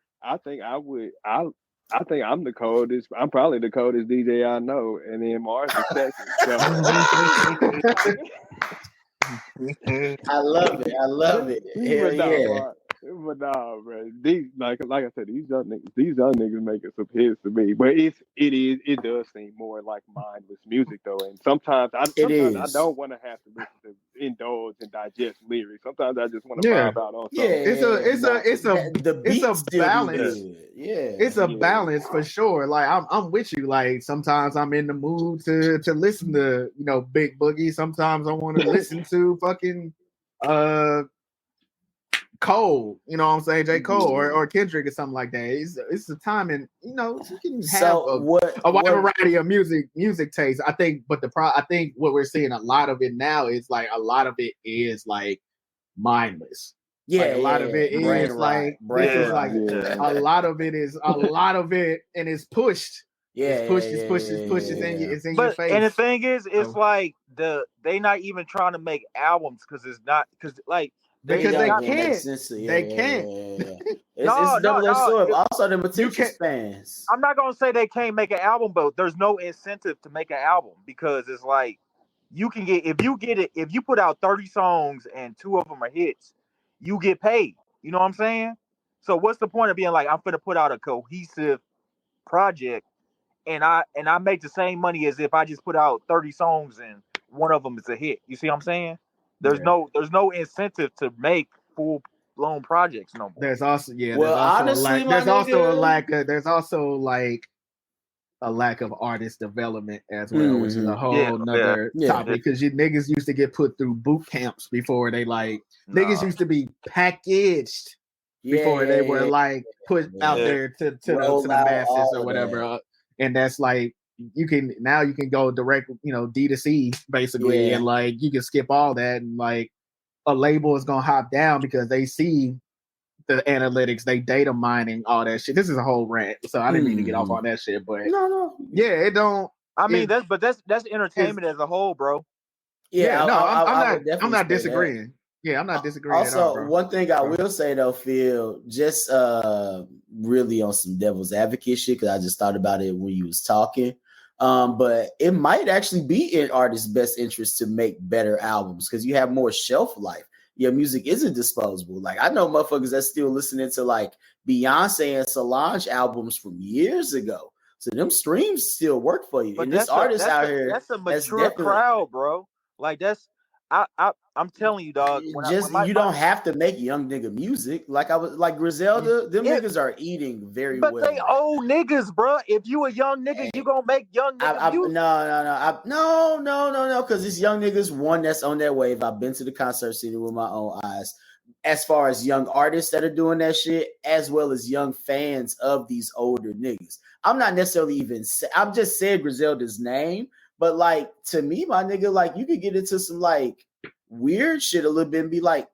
I think I'm the coldest. I'm probably the coldest DJ I know, and then Mars is second. So. I love it. Hell yeah. But nah, bro. These like I said, these young niggas making some hits to me. But it does seem more like mindless music though. And sometimes I It don't is. want to have to listen to indulge and digest lyrics. Sometimes I just want to Yeah. vibe out on Yeah, something. the it's a beat still be balance. good. Yeah. It's a Yeah. balance for sure. Like I'm with you. Like sometimes I'm in the mood to listen to Big Boogie. Sometimes I want to listen to fucking Cole. You know what I'm saying? J. Cole or Kendrick or something like that. It's the time, and you can have So a wide what variety of music taste. I think, but I think what we're seeing a lot of it now is like a lot of it is like mindless. Like a lot of it brain is rot. like this is Brain like rot. Yeah. a lot of it is a lot of it, and it's pushed. It's pushed. It's pushed. It's pushed. Yeah. It's in your But and the face. thing is, it's So, like they not even trying to make albums because it's not because like It because they they don't got even make can't. sense. They can't. It's a double edged no. sword. Also, the You potential can't. spans. I'm not gonna say they can't make an album, but there's no incentive to make an album because it's like you can get if you put out 30 songs and 2 of them are hits, you get paid. You know what I'm saying? So what's the point of being like I'm gonna put out a cohesive project and I make the same money as if I just put out 30 songs and one of them is a hit. You see what I'm saying? There's Yeah. no incentive to make full blown projects no more. There's also Well, there's also honestly, a lack. my There's also a nigga. lack of. There's also like a lack of artist development as well, which is a whole nother topic because you niggas used to get put through boot camps before they niggas used to be packaged before they were like put out there to the masses or whatever. And that's like you can go direct, D2C basically, and like you can skip all that and like a label is gonna hop down because they see the analytics, they data mining, all that shit. This is a whole rant, so I didn't mean to get off on that shit, but yeah, it don't. I mean, that's entertainment as a whole, bro. Yeah, no, I'm not say disagreeing. That. Yeah, I'm not disagreeing also, at all, bro. One thing I will say though, Phil, just really on some devil's advocate shit, because I just thought about it when you was talking. But it might actually be in artists' best interest to make better albums because you have more shelf life. Your music isn't disposable. Like I know motherfuckers that still listening to like Beyonce and Solange albums from years ago. So them streams still work for you. But and this artist out here, that's a mature crowd, bro. Like I'm telling you, dog. You don't have to make young nigga music. Like I was like Griselda, them niggas are eating very well. But they old niggas, bro. If you a young nigga, you gonna make young nigga music. No. Because it's young niggas, one that's on that wave. I've been to the concert city with my own eyes. As far as young artists that are doing that shit, as well as young fans of these older niggas. I'm not necessarily I'm just saying Griselda's name, but like to me, my nigga, like you could get into some like weird shit a little bit and be like,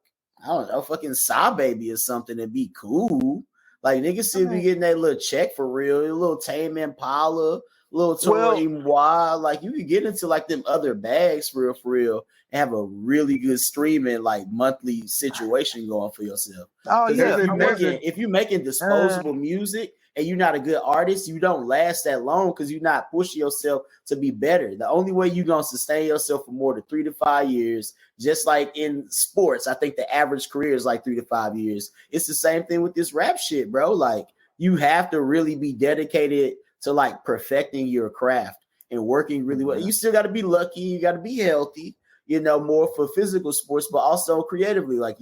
I don't know, fucking Saw Baby or something and be cool. Like niggas still be getting that little check for real, a little Tame Impala, little Tory Moi. Like you could get into like them other bags for real, and have a really good streaming like monthly situation going for yourself. Oh yeah, if you're making disposable music and you're not a good artist, you don't last that long because you're not pushing yourself to be better. The only way you're gonna sustain yourself for more than 3 to 5 years, just like in sports, I think the average career is like 3 to 5 years. It's the same thing with this rap shit, bro. Like you have to really be dedicated to like perfecting your craft and working really well. You still got to be lucky. You got to be healthy, more for physical sports, but also creatively. Like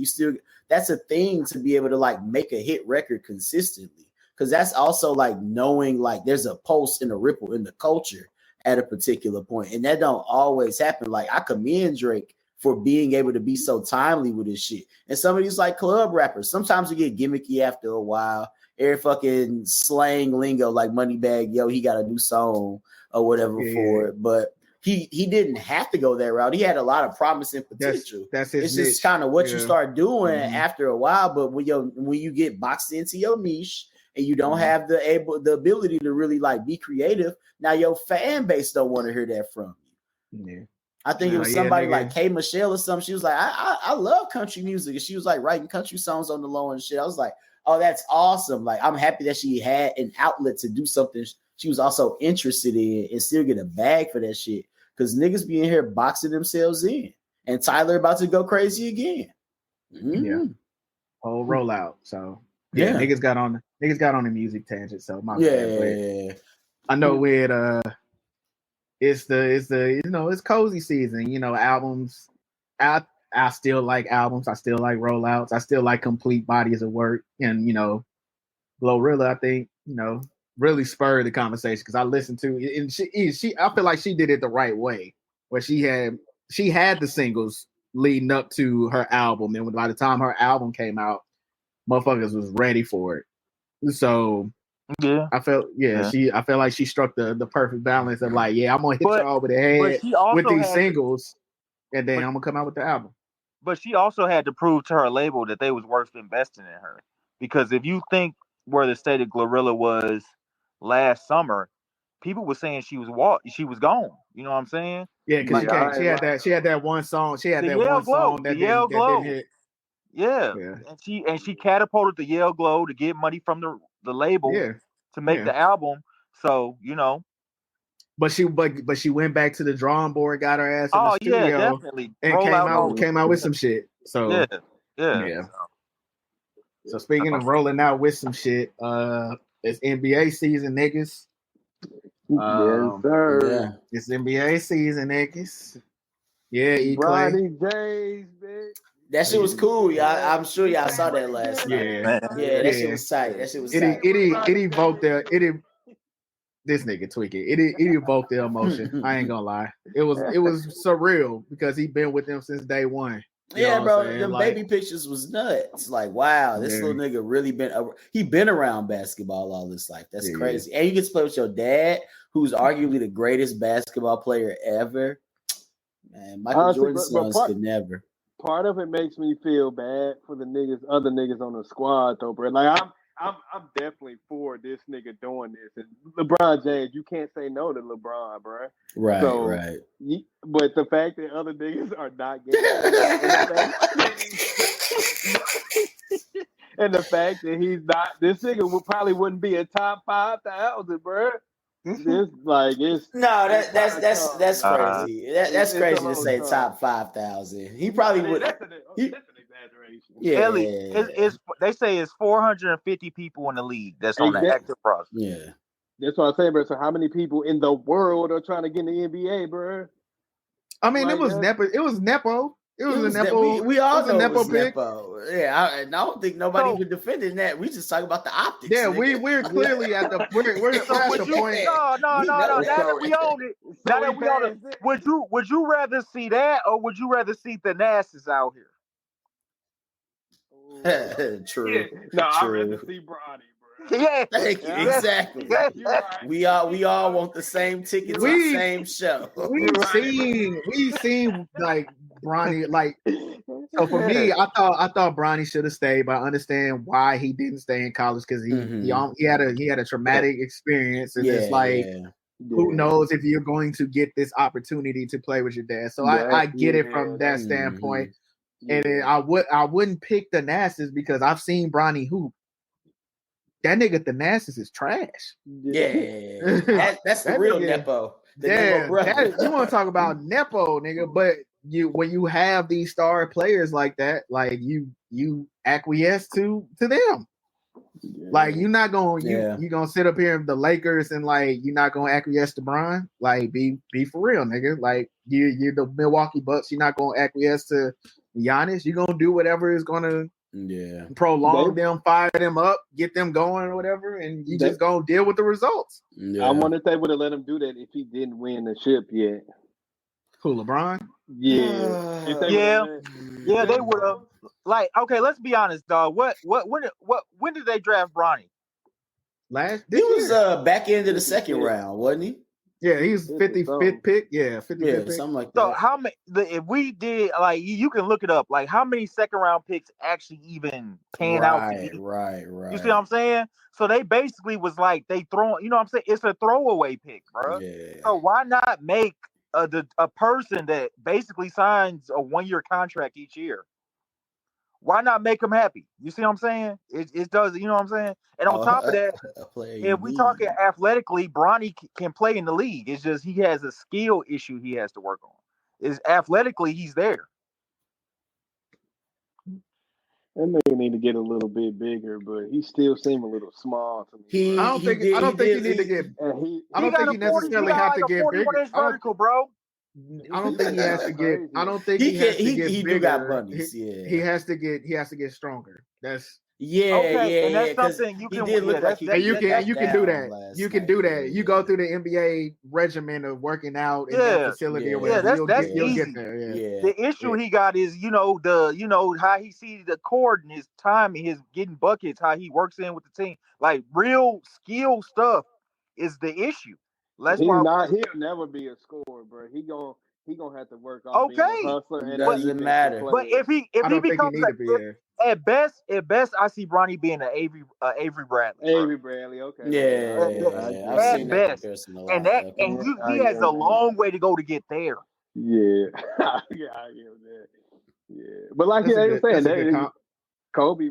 that's a thing to be able to like make a hit record consistently. Cause that's also like knowing like there's a pulse and a ripple in the culture at a particular point. And that don't always happen. Like I commend Drake for being able to be so timely with his shit. And some of these like club rappers, sometimes you get gimmicky after a while. Every fucking slang lingo like Moneybag, yo, he got a new song or whatever for it. But he didn't have to go that route. He had a lot of promising potential. That's his It's niche. just kind of what you start doing after a while. But when you get boxed into your niche and you don't have the ability to really like be creative, now your fan base don't want to hear that from you. Yeah. I think it was somebody like K Michelle or something. She was like, I love country music. And she was like writing country songs on the low and shit. I was like, oh, that's awesome. Like, I'm happy that she had an outlet to do something she was also interested in and still get a bag for that shit. Because niggas be in here boxing themselves in. And Tyler about to go crazy again. Yeah. whole rollout. So yeah, niggas got on the music tangent. So my bad, but I know with it's the it's cozy season. You know, albums. I still like albums. I still like rollouts. I still like complete bodies of work. And Glorilla, I think really spurred the conversation because I listened to and she I feel like she did it the right way, where she had the singles leading up to her album, and by the time her album came out, motherfuckers was ready for it. So Yeah, I felt I felt like she struck the perfect balance of like, I'm gonna hit but y'all over the head she with also these had singles, and then I'm gonna come out with the album. but she also had to prove to her label that they was worth investing in her. Because if you think where the state of Glorilla was last summer, people were saying she was gone. You know what I'm saying? Yeah, because Yeah, I ain't lying. she had that one song. She had The that Yale one Glow, song the Yale that didn't Glow. hit. Yeah. Yeah. And she catapulted the Yale Glow to get money from the label Yeah. to make the album. So, But she went back to the drawing board, got her ass in the oh yeah, studio, definitely. and Roll out all came out with some shit. So yeah. So speaking of rolling out with some shit, it's NBA season, niggas. Yes, sir. It's NBA season, niggas. Yeah, E. Clay. Bronny James, bitch. That shit was cool, y'all. I'm sure y'all saw that last night. Yeah, That shit was tight. That shit was tight. It evoked this nigga tweaking. It evoked the emotion. I ain't gonna lie. It was surreal because he been with them since day one. Yeah, bro. Them baby pictures was nuts. Like, wow, this little nigga really been around basketball all his life. That's crazy. And you get to play with your dad, who's arguably the greatest basketball player ever. Man, Michael Jordan's sons could never. Part of it makes me feel bad for the other niggas on the squad, though, bro. Like, I'm definitely for this nigga doing this. And LeBron James, you can't say no to LeBron, bro. Right, so, right. But the fact that other niggas are not getting and the fact that he's not, this nigga probably wouldn't be a top 5,000, bro. It's like that's crazy. That's crazy to say top 5,000. He probably would. That's an exaggeration. Yeah, they say it's 450 people in the league that's on the active roster. Yeah, that's what I'm saying, bro. So how many people in the world are trying to get in the NBA, bro? I mean, it was Nepo. It was Nepo. It was a Nepo. We all know Nepo it was Nepo. Yeah, I don't think nobody even defending that. We just talk about the optics. Yeah, we're clearly at the we're at the point. No. Now that we own it, would you rather see that or would you rather see the Nasses out here? True. Yeah. No, I'd rather see Bronny, bro. Yeah, thank you. Exactly. Right. We all want the same tickets, the same show. We've seen like Bronny, like, so for me, I thought Bronny should have stayed, but I understand why he didn't stay in college because he had a traumatic experience, and it's like, who knows if you're going to get this opportunity to play with your dad. So I get it from that standpoint. And I wouldn't pick the Nasses because I've seen Bronny hoop. That nigga Thanasis is trash. Yeah, that's the real Nepo. You want to talk about Nepo, nigga? But when you have these star players like that, like you acquiesce to them. Like you're not going, you gonna sit up here in the Lakers and like you're not gonna acquiesce to Bron. Like be for real, nigga. Like you're the Milwaukee Bucks. You're not gonna acquiesce to Giannis. You're gonna do whatever is gonna prolong them, fire them up, get them going or whatever, and you just gonna deal with the results. I wonder if they would have let him do that if he didn't win the ship yet. Who, LeBron? Yeah. They would have. Like, okay, let's be honest, dog. When did they draft Bronny? He was back end of the second round, wasn't he? Yeah, he's 55th pick. Yeah, 55th pick. Something like that. So how many? If we did, like, you can look it up. Like, how many second round picks actually even pan out? Right. You see what I'm saying? So they basically was like they throwing. You know what I'm saying? It's a throwaway pick, bro. Yeah. So why not make a person that basically signs a 1-year contract each year? Why not make them happy? You see what I'm saying? It does. You know what I'm saying? And on top of that, if we talking athletically, Bronny can play in the league. It's just he has a skill issue he has to work on. Is athletically he's there. That nigga need to get a little bit bigger, but he still seem a little small to me, bro. I don't think he need to get. And I He don't got think a he 40. He necessarily got have like to a get 41 bigger. inch vertical, bro. I don't think he has to get. I don't think He he can. has to get He bigger. do got bunnies. He Yeah. has to get. He has to get stronger. That's Okay, and that's Because something you he can. did Yeah, look like he and you could can get you can do down that. last You can night. do that. You go through the NBA regimen of working out in that yeah, facility or Yeah. yeah. whatever. That's You'll get easy. there. Yeah. Yeah. The issue he got is, how he sees the cord and his timing, his getting buckets, how he works in with the team. Like real skill stuff is the issue. That's he's why. not. He'll never be a scorer, bro. He gonna have to work off being a Okay, hustler and a but Doesn't defensive matter. but player. if I he don't think he becomes need to be there. at best, I see Bronny being an Avery Bradley, bro. Avery Bradley, okay, I Yeah. get I've it. seen At that best, comparison a and lot. that Okay. and Yeah, he has a long way to go to get there. Yeah, yeah, I get that. Yeah, but like That's I a was good. saying, That's a good comp. Kobe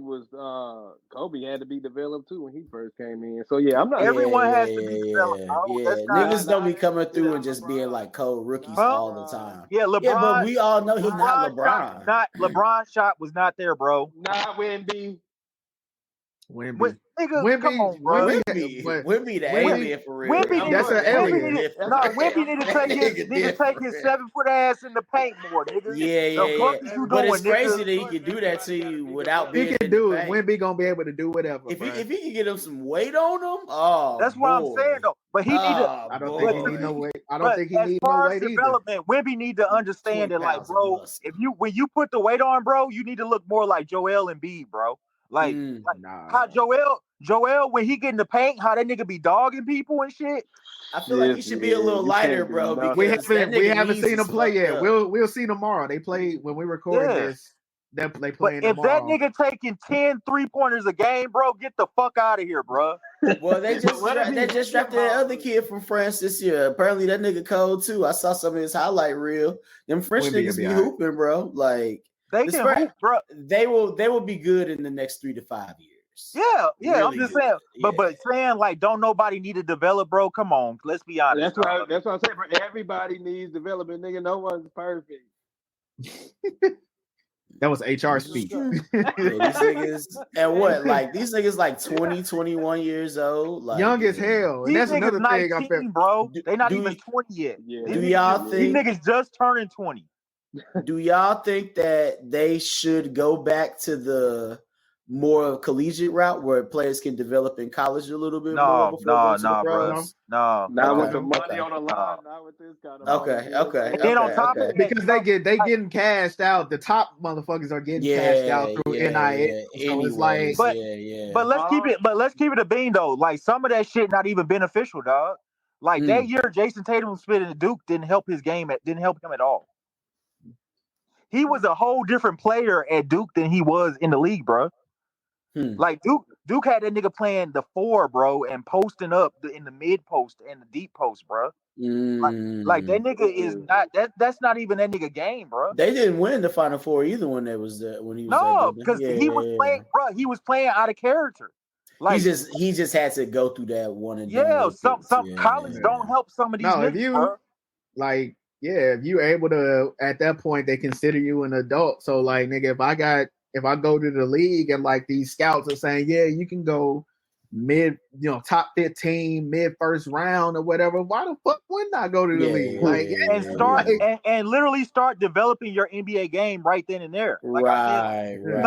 had to be developed too when he first came in. So yeah, I'm not. Everyone has to be developed. Oh, that's not. Niggas don't be coming through and Not just being LeBron. like cold rookies Not Huh? all the LeBron. time. Yeah, Yeah, but LeBron. we all know he's not LeBron shot was LeBron. not. LeBron shot was not there, bro. Not Wemby. Wimby. Nigga, come on, bro. Wimby the Wimby, alien for real. Wimby That's an alien. Wimby need to take his 7-foot ass in the paint more, nigga. The fuck is you But doing, it's crazy nigga? that he can do that to you without He being can in the do it. paint. Wimby gonna be able to do whatever. If bro. he can get him some weight on him, oh, That's what I'm saying though. But he need to. I don't think he need no weight. I don't But think he as need no far as weight either. development, Wimby need to understand 20 that, like, pounds of bro, muscle. when you put the weight on, bro, you need to look more like Joel Embiid, bro. Like how Joel when he get in the paint, how that nigga be dogging people and shit. I feel like he should be a little lighter, bro. Because we haven't seen him play yet. We'll see tomorrow. They play when we record this. They playing if tomorrow. that nigga taking 10 3-pointers a game, bro, get the fuck out of here, bro. Well, they just drafted that other kid from France this year. Apparently, that nigga cold too. I saw some of his highlight reel. Them French niggas be hooping, bro. Like they can hoop, bro. They will be good in the next 3 to 5 years. Yeah, really I'm just saying. But saying like, don't nobody need to develop, bro. Come on, let's be honest. That's what I'm saying. Bro. Everybody needs development, nigga. No one's perfect. That was HR speech. These niggas, and what? Like these niggas, like 20, 21 years old, like young as hell. And that's another 19, thing I feel, bro. They not even 20 yet. Yeah. Do y'all think these niggas just turning 20? Do y'all think that they should go back to the more collegiate route where players can develop in college a little bit more before going to the pros? No, not with the money on the line, not with this kind of money. Okay. And then on top of that, because they getting cashed out. The top motherfuckers are getting cashed out through NIL. So it's like, but let's keep it a bean though. Like some of that shit not even beneficial, dog. Like that year, Jason Tatum split in Duke didn't help his game. Didn't help him at all. He was a whole different player at Duke than he was in the league, bro. Like Duke had that nigga playing the 4, bro, and posting up in the mid post and the deep post, bro. Like that nigga is not that's not even that nigga game, bro. They didn't win the Final Four either when he was there. Because he was playing, bro. He was playing out of character. Like he just had to go through that one and done. Some college don't help some of these niggas, if you bro. like. Yeah, if you're able to, at that point, they consider you an adult. So, like, nigga, if I go to the league and like these scouts are saying, yeah, you can go mid, top 15, mid first round or whatever. Why the fuck wouldn't I go to the league? And literally start developing your NBA game right then and there. Like I said,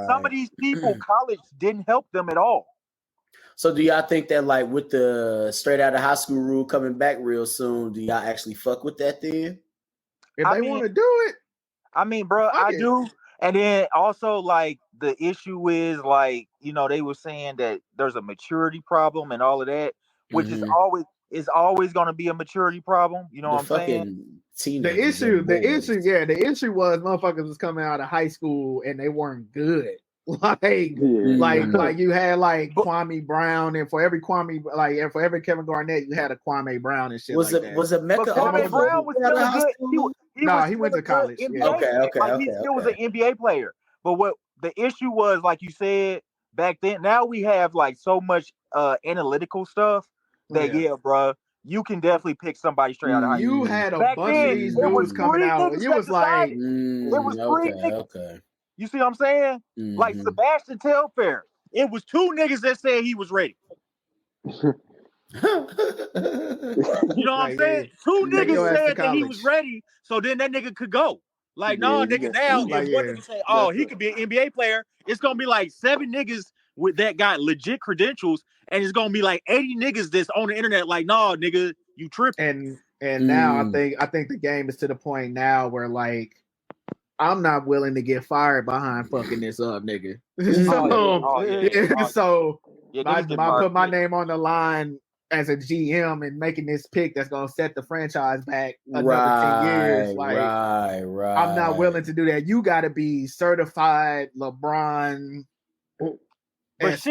some of these people, college didn't help them at all. So do y'all think that like with the straight out of high school rule coming back real soon, do y'all actually fuck with that then? If they want to do it. I mean, bro, I do. And then also like the issue is like, they were saying that there's a maturity problem and all of that, which is always going to be a maturity problem. You know what I'm saying? The issue was motherfuckers was coming out of high school and they weren't good. Like you had like Kwame Brown, and for every Kevin Garnett, you had a Kwame Brown and shit. Was it Mecca? Kwame Brown was still good. He went to college. He still was an NBA player. But what the issue was, like you said back then, now we have like so much analytical stuff that bro, you can definitely pick somebody straight out of high school. You had a bunch of these dudes coming out. You was like, it was 3 niggas. Okay. You see what I'm saying? Like Sebastian Telfair. It was 2 niggas that said he was ready. You know what I'm saying? 2 niggas said that he was ready, so then that nigga could go. Like, no, nigga, now if one nigga say, oh, he could be an NBA player, it's gonna be like 7 niggas with that got legit credentials, and it's gonna be like 80 niggas that's on the internet like, no, nigga, you tripping. And now I think the game is to the point now where like I'm not willing to get fired behind fucking this up, nigga. So I put my name on the line as a GM and making this pick that's gonna set the franchise back another 10 years. Like, I'm not willing to do that. You got to be certified LeBron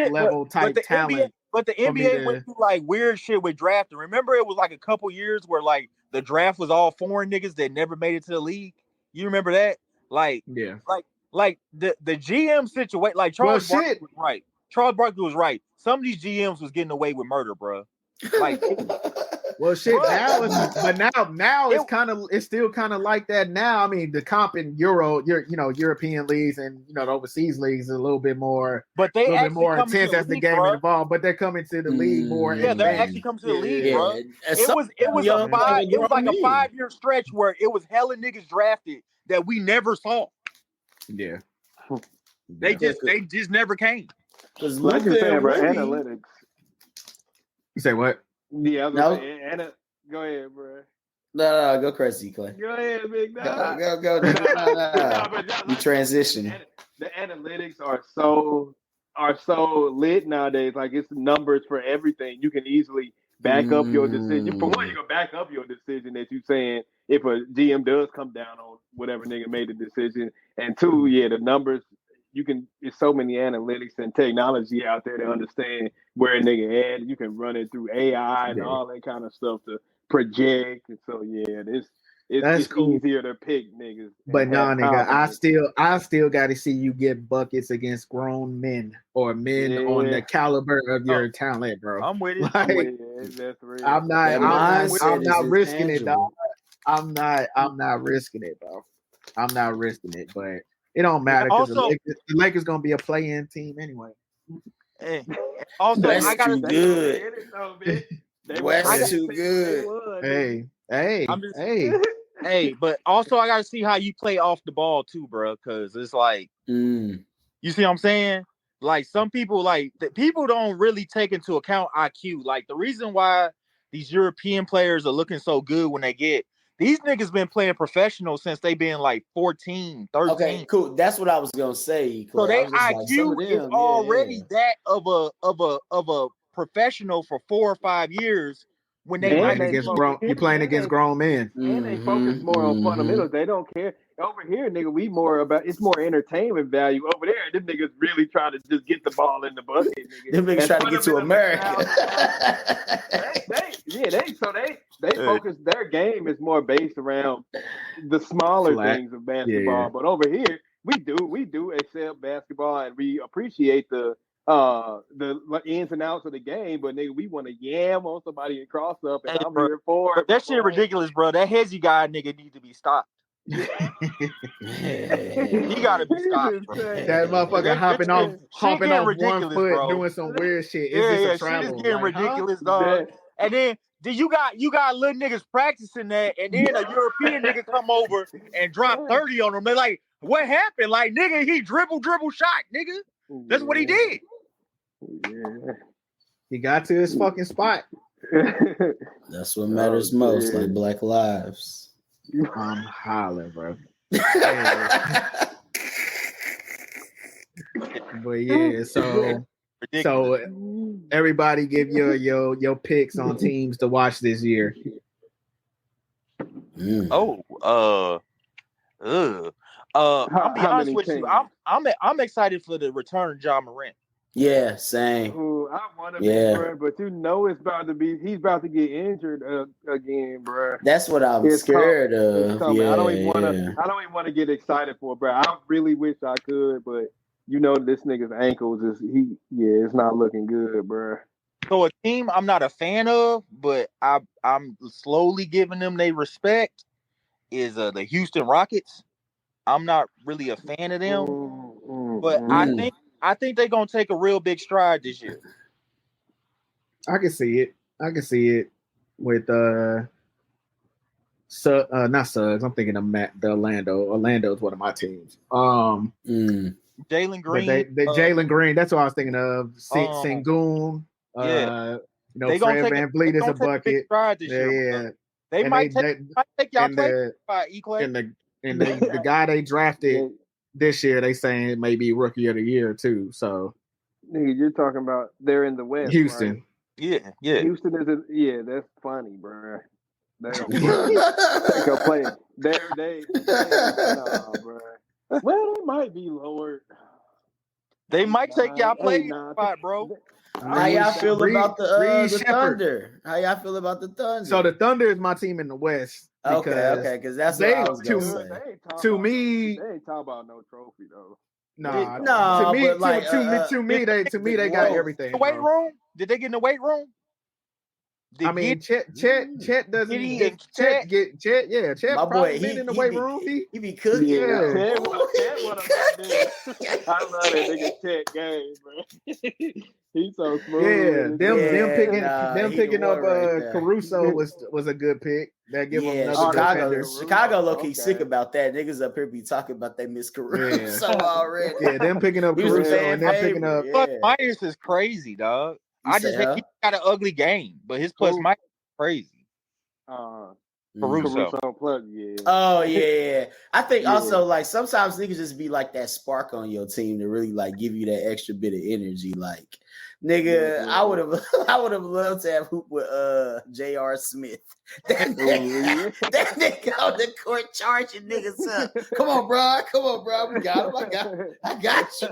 level type talent. But the NBA went through like weird shit with drafting. Remember, it was like a couple years where like the draft was all foreign niggas that never made it to the league. You remember that? Like, like the GM situation. Like Charles Barkley was right. Charles Barkley was right. Some of these GMs was getting away with murder, bro. Like, well, shit. Now it's still kind of like that. Now, I mean, the comp in European leagues and the overseas leagues is a little bit more, but they a little bit more intense as the game involved. But they're coming to the league more. Yeah, they're actually coming to the league, bro. It was like a 5-year stretch where it was hella niggas drafted that we never saw. Yeah, they just never came. Because like you saying, bro, analytics. You say what? Yeah, go ahead, bro. No, go crazy, Clay. Go ahead, big dog. Go. You transition. The analytics are so lit nowadays. Like, it's numbers for everything. You can easily back up your decision. For one, you can back up your decision that you saying if a GM does come down on whatever nigga made the decision. And 2, the numbers. There's so many analytics and technology out there to understand where a nigga at. You can run it through AI and all that kind of stuff to project. And so it's cool. Easier to pick niggas. But no, nigga, I still got to see you get buckets against grown men or men on the caliber of your talent, bro. I'm with it. That's real. I'm not risking it, dog. I'm not risking it, bro. I'm not risking it, but. It don't matter because the Lakers gonna be a play-in team anyway. Hey, also, West I gotta too good. West too good. Hey, but also I gotta see how you play off the ball too, bro. Because it's like, you see what I'm saying? Like some people, people don't really take into account IQ. Like the reason why these European players are looking so good when they get. These niggas been playing professional since they been like 14, 13. Okay, cool. That's what I was gonna say. Clay. So their IQ is already that of a professional for 4 or 5 years. When they you're playing against grown men, and they focus more on fundamentals. They don't care. Over here, nigga, it's more entertainment value. Over there, them niggas really try to just get the ball in the bucket. Nigga. Them niggas try to get to America. They focus. Their game is more based around the smaller things of basketball. Yeah. But over here, we do accept basketball and we appreciate the ins and outs of the game. But nigga, we want to yam on somebody and cross up. And I'm here for that shit ridiculous, bro. That Hezzy guy nigga need to be stopped. He gotta be stopped, bro. That motherfucker hopping off 1 foot, bro. Doing some weird shit. It's shit is getting ridiculous, dog. And then you got little niggas practicing that, and then a European nigga come over and drop 30 on them. They're like, what happened? Like, nigga, he dribble shot, nigga. That's what he did. Yeah. He got to his fucking spot. That's what matters most, like Black Lives. I'm hollering, bro. But yeah, so everybody give your picks on teams to watch this year. I'll be honest with you. I'm excited for the return of Ja Morant. Yeah, same. Ooh, I want to be, bro, but it's about to be. He's about to get injured again, bro. That's what I'm scared of. Yeah, I don't even want to get excited for it, bro. I really wish I could, but this nigga's ankles it's not looking good, bro. So a team I'm not a fan of, but I'm slowly giving them their respect is the Houston Rockets. I'm not really a fan of them. But I think they're gonna take a real big stride this year. I can see it. I can see it with not Suggs. I'm thinking of the Orlando. Orlando is one of my teams. Jalen Green. But they Jalen Green. That's what I was thinking of. Sengun. Yeah. Fred Van Vliet is a bucket. Stride this year, They might take y'all place by E-Clay. And the guy they drafted this year, they saying it may be rookie of the year too. So, nigga, you're talking about they're in the West, Houston. Right? Yeah. Houston is that's funny, bro. They go play. They no, bro. Well, they might be lower. They might take y'all place spot, bro. How y'all feel about the Thunder? How y'all feel about the Thunder? So the Thunder is my team in the West. Okay, because that's what I was gonna say. To me, they ain't talking about no trophy though. No. To me, they got everything. The weight room? Did they get in the weight room? Chet doesn't. Chet my probably boy, been in the weight room. He be cooking. Yeah. Chet I love that nigga Chet game, bro. He's so smooth. Yeah, them picking up Caruso was a good pick. That give them another Chicago low-key sick about that. Niggas up here be talking about they miss Caruso already. Yeah, them picking up Caruso and them picking up. Plus Myers is crazy, dog. I just think he got an ugly game, but his plus Myers is crazy. Caruso plus, yeah. Oh yeah. I think also like sometimes niggas just be like that spark on your team to really like give you that extra bit of energy. Like, nigga, I would have loved to have hoop with J.R. Smith. That nigga on the court charging niggas up. Come on, bro. We got him. I got you.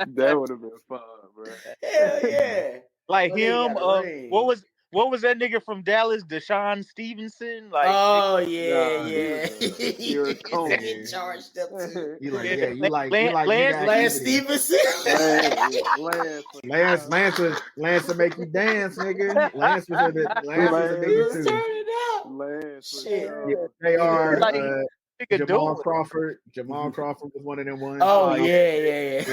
That would have been fun, bro. Hell yeah. Like him, what was that nigga from Dallas, Deshaun Stevenson? Like, He was charged up too. You like Lance Stevenson. Lance to make you dance, nigga. Lance was a nigga too. Lance, they are. Jamal Crawford was one of them ones. Oh yeah.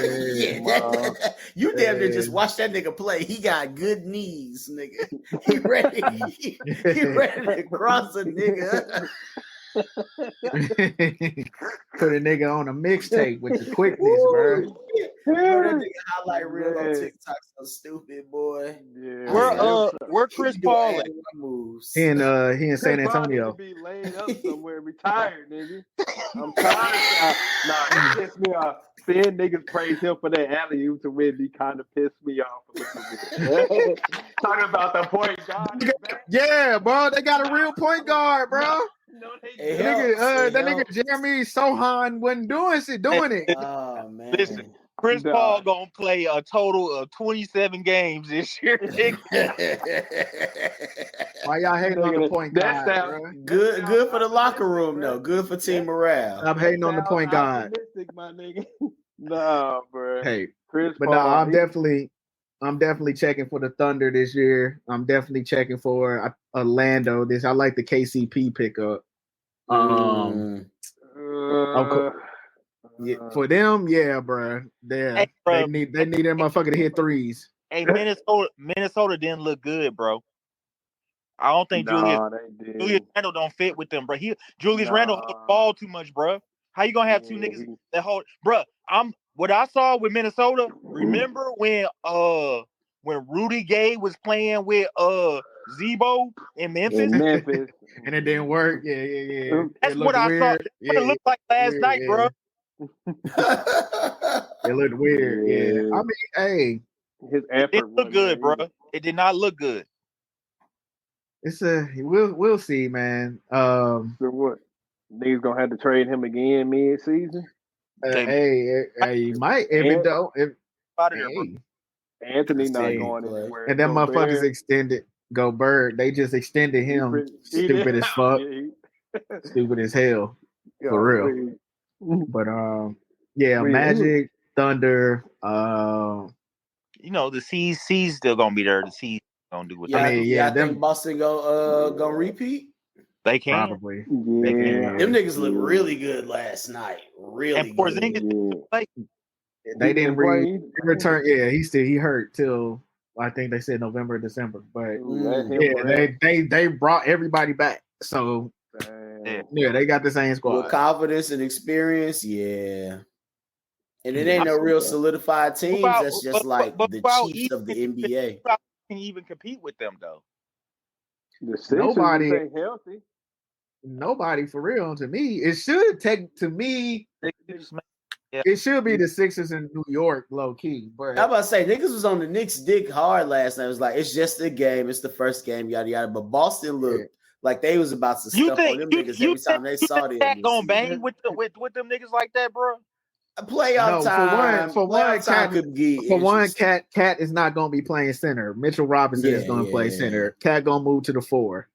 You damn near just watch that nigga play. He got good knees, nigga. He ready to cross a nigga. Put a nigga on a mixtape with the quickness, bro. That nigga highlight reel on TikTok so stupid, boy. Yeah. Where Chris Paul at? He in San Antonio. Be laid up somewhere, retired, nigga. I'm tired. It pissed me off. Seeing niggas praise him for that alley oop to win, he kind of pissed me off a little bit. Talking about the point guard. Yeah, bro, they got a real point guard, bro. That nigga Jeremy Sohan wasn't doing it. Oh man. Listen, Chris Paul gonna play a total of 27 games this year. Why y'all hating on the point guard, bro? Good for the locker room though. Good for team morale. I'm hating on the point guard. My nigga. Nah, bro. Hey, Chris but Paul, no, I'm definitely checking for the Thunder this year. I'm definitely checking for Orlando. I like the KCP pickup. For them, bro. They need that motherfucker to hit threes. Hey, Minnesota didn't look good, bro. I don't think Julius Randle don't fit with them, bro. Julius Randle holds the ball too much, bro. How you gonna have two niggas that hold, bro? What I saw with Minnesota. Remember when Rudy Gay was playing with Zebo in Memphis? And it didn't work. Yeah. That's what I saw. That's what it looked like last night, bro. It looked weird. Yeah. I mean, hey, his effort didn't look good, bro. It did not look good. We'll see, man. So what? Niggas gonna have to trade him again mid-season? He might. Anthony not going anywhere. And them motherfuckers extended Go Bird. They just extended him. Stupid as fuck. Stupid as hell. For real. But Magic, Thunder. The C's still gonna be there. The C's gonna do what I think Boston gonna repeat. They can. Probably. Yeah. Them niggas look really good last night. Really And good. Porzingis, like, They He didn't play. return. Yeah, he hurt till I think they said November, December. But Let him yeah, rest. they brought everybody back. So Damn. yeah, they got the same With squad. confidence and experience, yeah. And it ain't no real solidified teams. That's just like the Chiefs of the NBA. Who can even compete with them though? The Sixers ain't healthy. Nobody for real. To me, it should take. To me, Yeah. it should be the Sixers in New York, low key. But I'm about to say niggas was on the Knicks dick hard last night. It was like it's just a game. It's the first game, yada yada. But Boston looked like they was about to stuff on them niggas every time they saw them. Cat gonna bang with them niggas like that, bro? Playoff time. For one, Cat is not going to be playing center. Mitchell Robinson is going to play center. Cat going to move to the 4.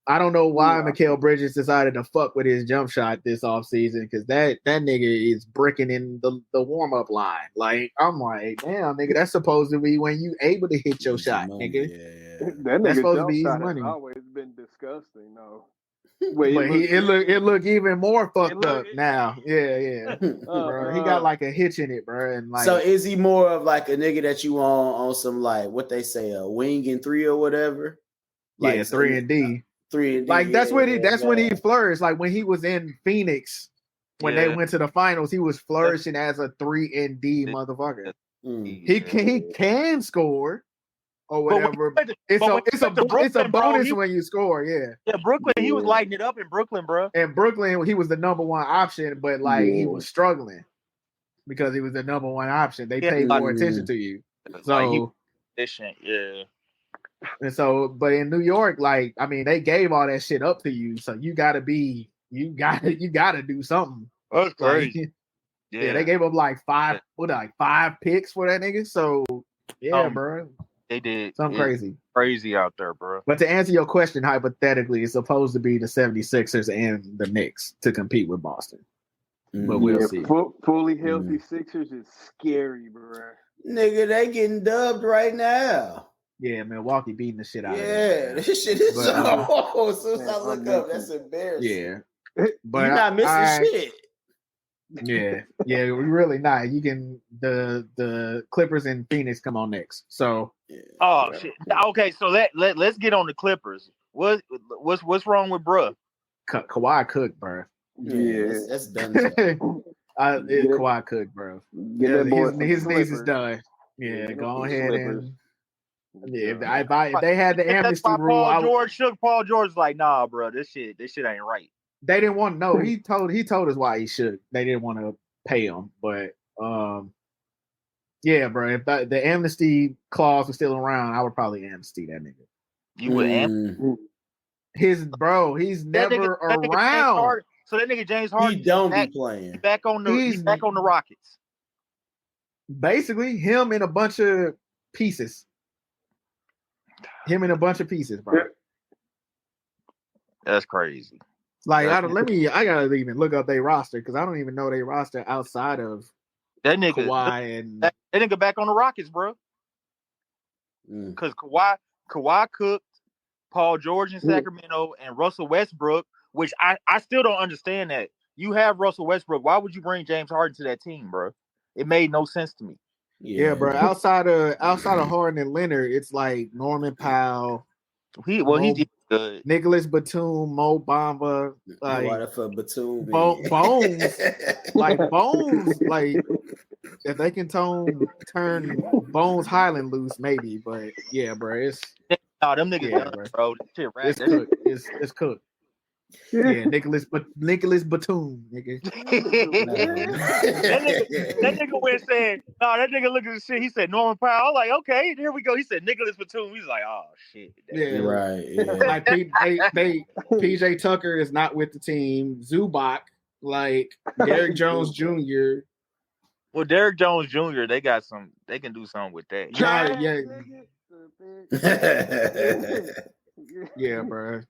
I don't know why Mikal Bridges decided to fuck with his jump shot this offseason because that nigga is bricking in the warm up line. Like I'm like, damn, nigga, that's supposed to be when you able to hit your shot, nigga. Yeah. That's supposed to be easy money. Always been disgusting, though. But it look even more fucked up now. Yeah. Bro, he got like a hitch in it, bro. And like, so is he more of like a nigga that you on some like what they say a wing and 3 or whatever? Like 3 and D. 3 and D. Like that's when he flourished. Like when he was in Phoenix, when they went to the finals, he was flourishing as a 3 and D motherfucker. He can score. Or whatever. It's a bonus when you score, yeah. Yeah, Brooklyn, he was lighting it up in Brooklyn, bro. In Brooklyn, he was the number one option, but like he was struggling because he was the number one option. They paid more attention to you. So efficient, yeah. And so, but in New York, like, I mean, they gave all that shit up to you. So you gotta do something. That's crazy. Like, yeah, they gave up like five picks for that nigga. So yeah, bro. They did something crazy out there, bro. But to answer your question, hypothetically, it's supposed to be the 76ers and the Knicks to compete with Boston. But we'll see. Fully healthy Sixers is scary, bro. Nigga, they getting dubbed right now. Yeah, Milwaukee beating the shit out of them. Yeah, this shit is so. As soon as I look up, that's embarrassing. Yeah. But you're not missing shit. Yeah, we're really not. You can the Clippers and Phoenix come on next. So shit. Okay, so let's get on the Clippers. What's wrong with bruh? Kawhi cooked, bro. Yeah, that's done. Kawhi cooked, bro. Yeah, his knees is done. Yeah, go ahead and if they had the amnesty rule, Paul George like, nah, bro, this shit ain't right. They didn't want to know. He told us why he should. They didn't want to pay him, but yeah, bro. If the amnesty clause was still around, I would probably amnesty that nigga. You would amnesty he's never around. So that nigga James Harden, he don't be playing. He's back on the Rockets. Basically, him and a bunch of pieces. Bro. That's crazy. Like, I gotta even look up their roster because I don't even know their roster outside of that nigga Kawhi and that nigga back on the Rockets, bro. Because Kawhi cooked, Paul George in Sacramento, and Russell Westbrook, which I still don't understand that. You have Russell Westbrook. Why would you bring James Harden to that team, bro? It made no sense to me. Yeah, bro. Outside of Harden and Leonard, it's like Norman Powell. He did good. Nicholas Batum, Mo Bamba, like for Batum, Bones, like if they can turn Bones Highland loose, maybe. But yeah, bro, it's them niggas, bro. Shit, right? It's cooked. It's cooked. Yeah, Nicholas Batum, nigga. that nigga went saying, that nigga looked at the shit. He said Norman Powell. I was like, okay, here we go. He said Nicholas Batum. He's like, oh shit. Yeah, right. Yeah. Like PJ Tucker is not with the team. Zubac, like Derrick Jones Jr. Well, Derrick Jones Jr. They can do something with that. Yeah, bro.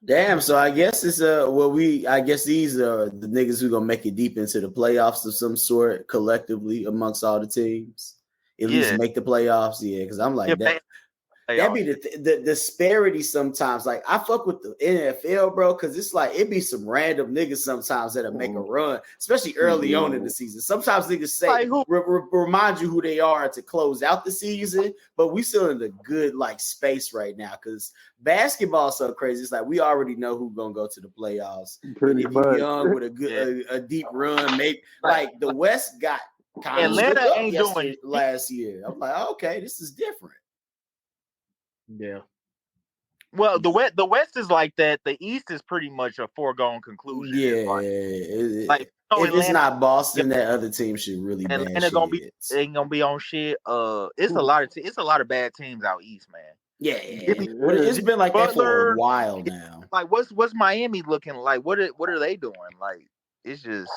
Damn, so I guess it's I guess these are the niggas who gonna make it deep into the playoffs of some sort collectively amongst all the teams. At least make the playoffs, because I'm like that. That be the disparity sometimes. Like I fuck with the NFL, bro, because it's like it be some random niggas sometimes that'll make a run, especially early on in the season. Sometimes niggas say remind you who they are to close out the season, but we still in a good like space right now because basketball's so crazy. It's like we already know who's gonna go to the playoffs. Pretty if much. you're young with a good a deep run, maybe like the West got kind of Atlanta up ain't doing last year. I'm like, okay, this is different. Yeah. Well, the West is like that. The East is pretty much a foregone conclusion. Yeah, like if Atlanta, it's not Boston, that other team should really Atlanta ain't gonna be on shit. It's a lot of bad teams out East, man. Yeah. It's been like that for a while now. Like, what's Miami looking like? What are they doing? Like, it's just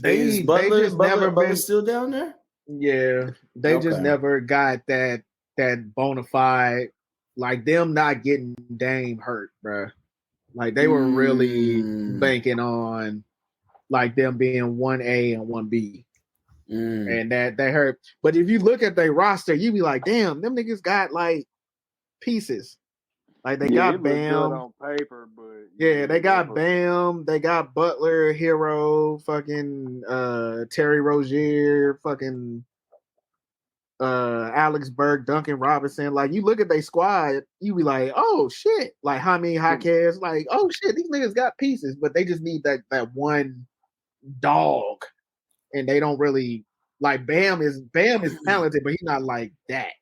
is Butler still down there? Yeah, they just never got that bona fide, like them not getting Dame hurt, bro. Like they were really banking on like them being 1A and 1B. And that hurt. But if you look at their roster, you be like, damn, them niggas got like pieces. Like they got Bam on paper, but they got Bam, they got Butler, Hero, fucking Terry Rozier, fucking Alex Burke, Duncan Robinson. Like you look at their squad, you be like, oh shit. Like Jaime Jaquez, like, oh shit, these niggas got pieces, but they just need that one dog. And they don't really like Bam is talented, but he's not like that.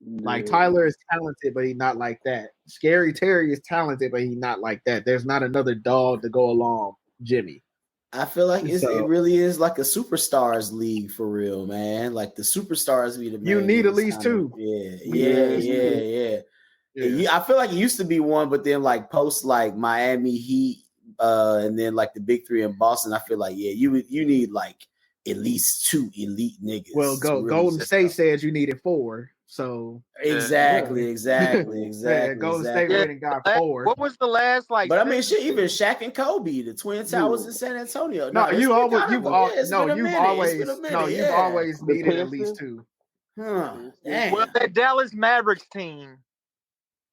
Like Tyler is talented, but he's not like that. Scary Terry is talented, but he's not like that. There's not another dog to go along Jimmy. I feel like it really is like a superstars league for real, man. Like the superstars be the main. You need at least two. Yeah. I feel like it used to be one, but then like post like Miami Heat, and then like the big three in Boston. I feel like you need like at least two elite niggas. Well, Golden State says you needed 4. So exactly. Golden State went and got 4. What was the last like? But I mean, shit, even Shaq and Kobe, the Twin Towers in San Antonio. You've always needed at least 2. Damn. Well, that Dallas Mavericks team.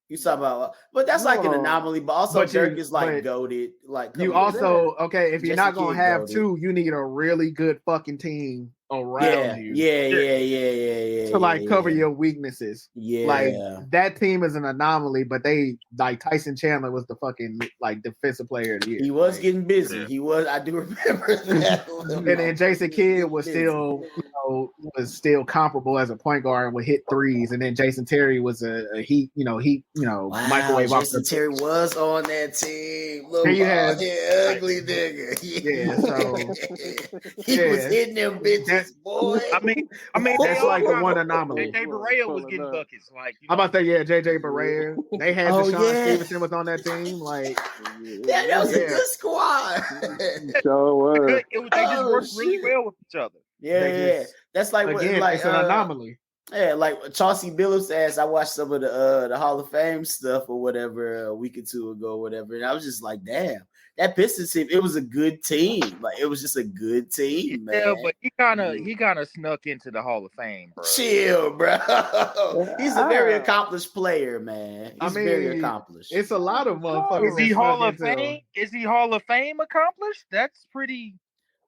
You talking about, but that's like an anomaly. But also, Dirk is like goated. Like you also if you're not gonna have 2, you need a really good fucking team around you. Yeah. To like cover your weaknesses. Yeah. Like that team is an anomaly, but they like Tyson Chandler was the fucking like defensive player of the year. He was getting busy. Yeah. He was. I do remember that. And then Jason Kidd was still, comparable as a point guard and would hit threes. And then Jason Terry was a microwave. Jason Terry was on that team. Little ugly nigga. Yeah, so he was hitting them bitches. Boy, I mean, that's like the one anomaly. JJ Barea was getting buckets. Like, I'm about to say, JJ Barea. They had Deshaun Stevenson was on that team. Like, that was a good squad. They just worked really well with each other. Yeah. That's like it's an anomaly. Yeah, like Chauncey Billups asked, I watched some of the Hall of Fame stuff or whatever a week or two ago, or whatever, and I was just like, damn, that Pistons team, it was a good team. Like it was just a good team, man. Yeah, but he kind of snuck into the Hall of Fame, bro. Chill, bro. He's a very accomplished player, man. He's very accomplished. It's a lot of motherfuckers. Is he Hall of Fame? Is he Hall of Fame accomplished? That's pretty.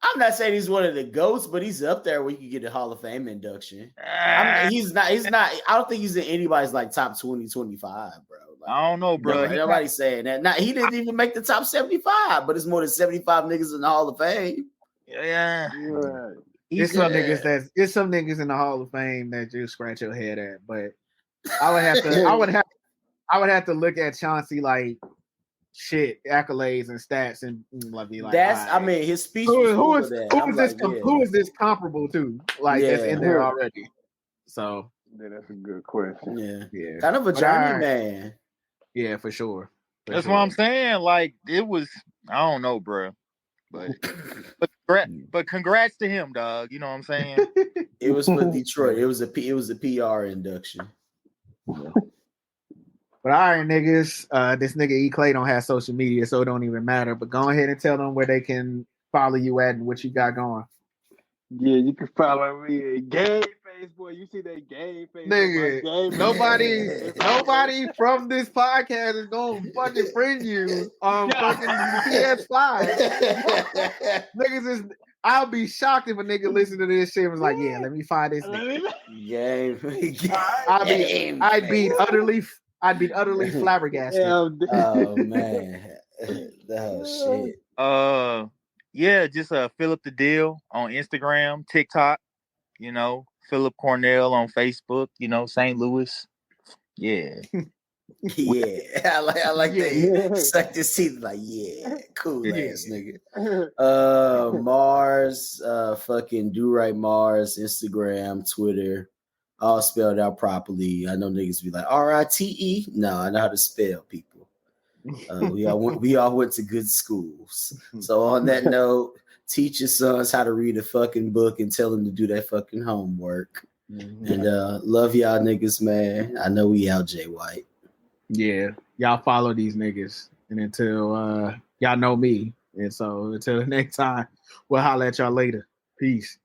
I'm not saying he's one of the GOATs, but he's up there where you can get a Hall of Fame induction. He's not. I don't think he's in anybody's like top 20, 25, bro. Like, I don't know, bro. Nobody's saying that. Now he didn't even make the top 75, but it's more than 75 niggas in the Hall of Fame. Yeah. It's some niggas in the Hall of Fame that you scratch your head at, but I would have to look at Chauncey like shit accolades and stats and be like, that's I mean his speech. Who is this comparable to? Like that's in there already. So that's a good question. Yeah. Kind of a journeyman. Yeah, for sure. That's what I'm saying. Like it was, I don't know, bro. But congrats to him, dog. You know what I'm saying? It was for Detroit. It was a PR induction. But all right, niggas, this nigga E. Clay don't have social media, so it don't even matter. But go ahead and tell them where they can follow you at and what you got going. Yeah, you can follow me at Game face, boy. You see that game face, Nigga, game nobody from this podcast is gonna fucking friend you on fucking PS5. Niggas is. I'll be shocked if a nigga listen to this shit and was like, "Yeah, let me find this nigga." I'd be utterly flabbergasted. Oh man, oh shit. Yeah, just Philip the Deal on Instagram, TikTok. You know, Philip Cornell on Facebook. You know, St. Louis. Yeah. Yeah, I like that. Yeah. Suck this teeth, like cool Yeah. ass nigga. Mars, fucking do right Mars, Instagram, Twitter, all spelled out properly. I know niggas be like RITE. No, I know how to spell people. We all went to good schools. So on that note, teach your sons how to read a fucking book and tell them to do their fucking homework. And love y'all niggas, man. I know we out, Jay White. Yeah, y'all follow these niggas, and until y'all know me, and so until the next time, we'll holler at y'all later. Peace.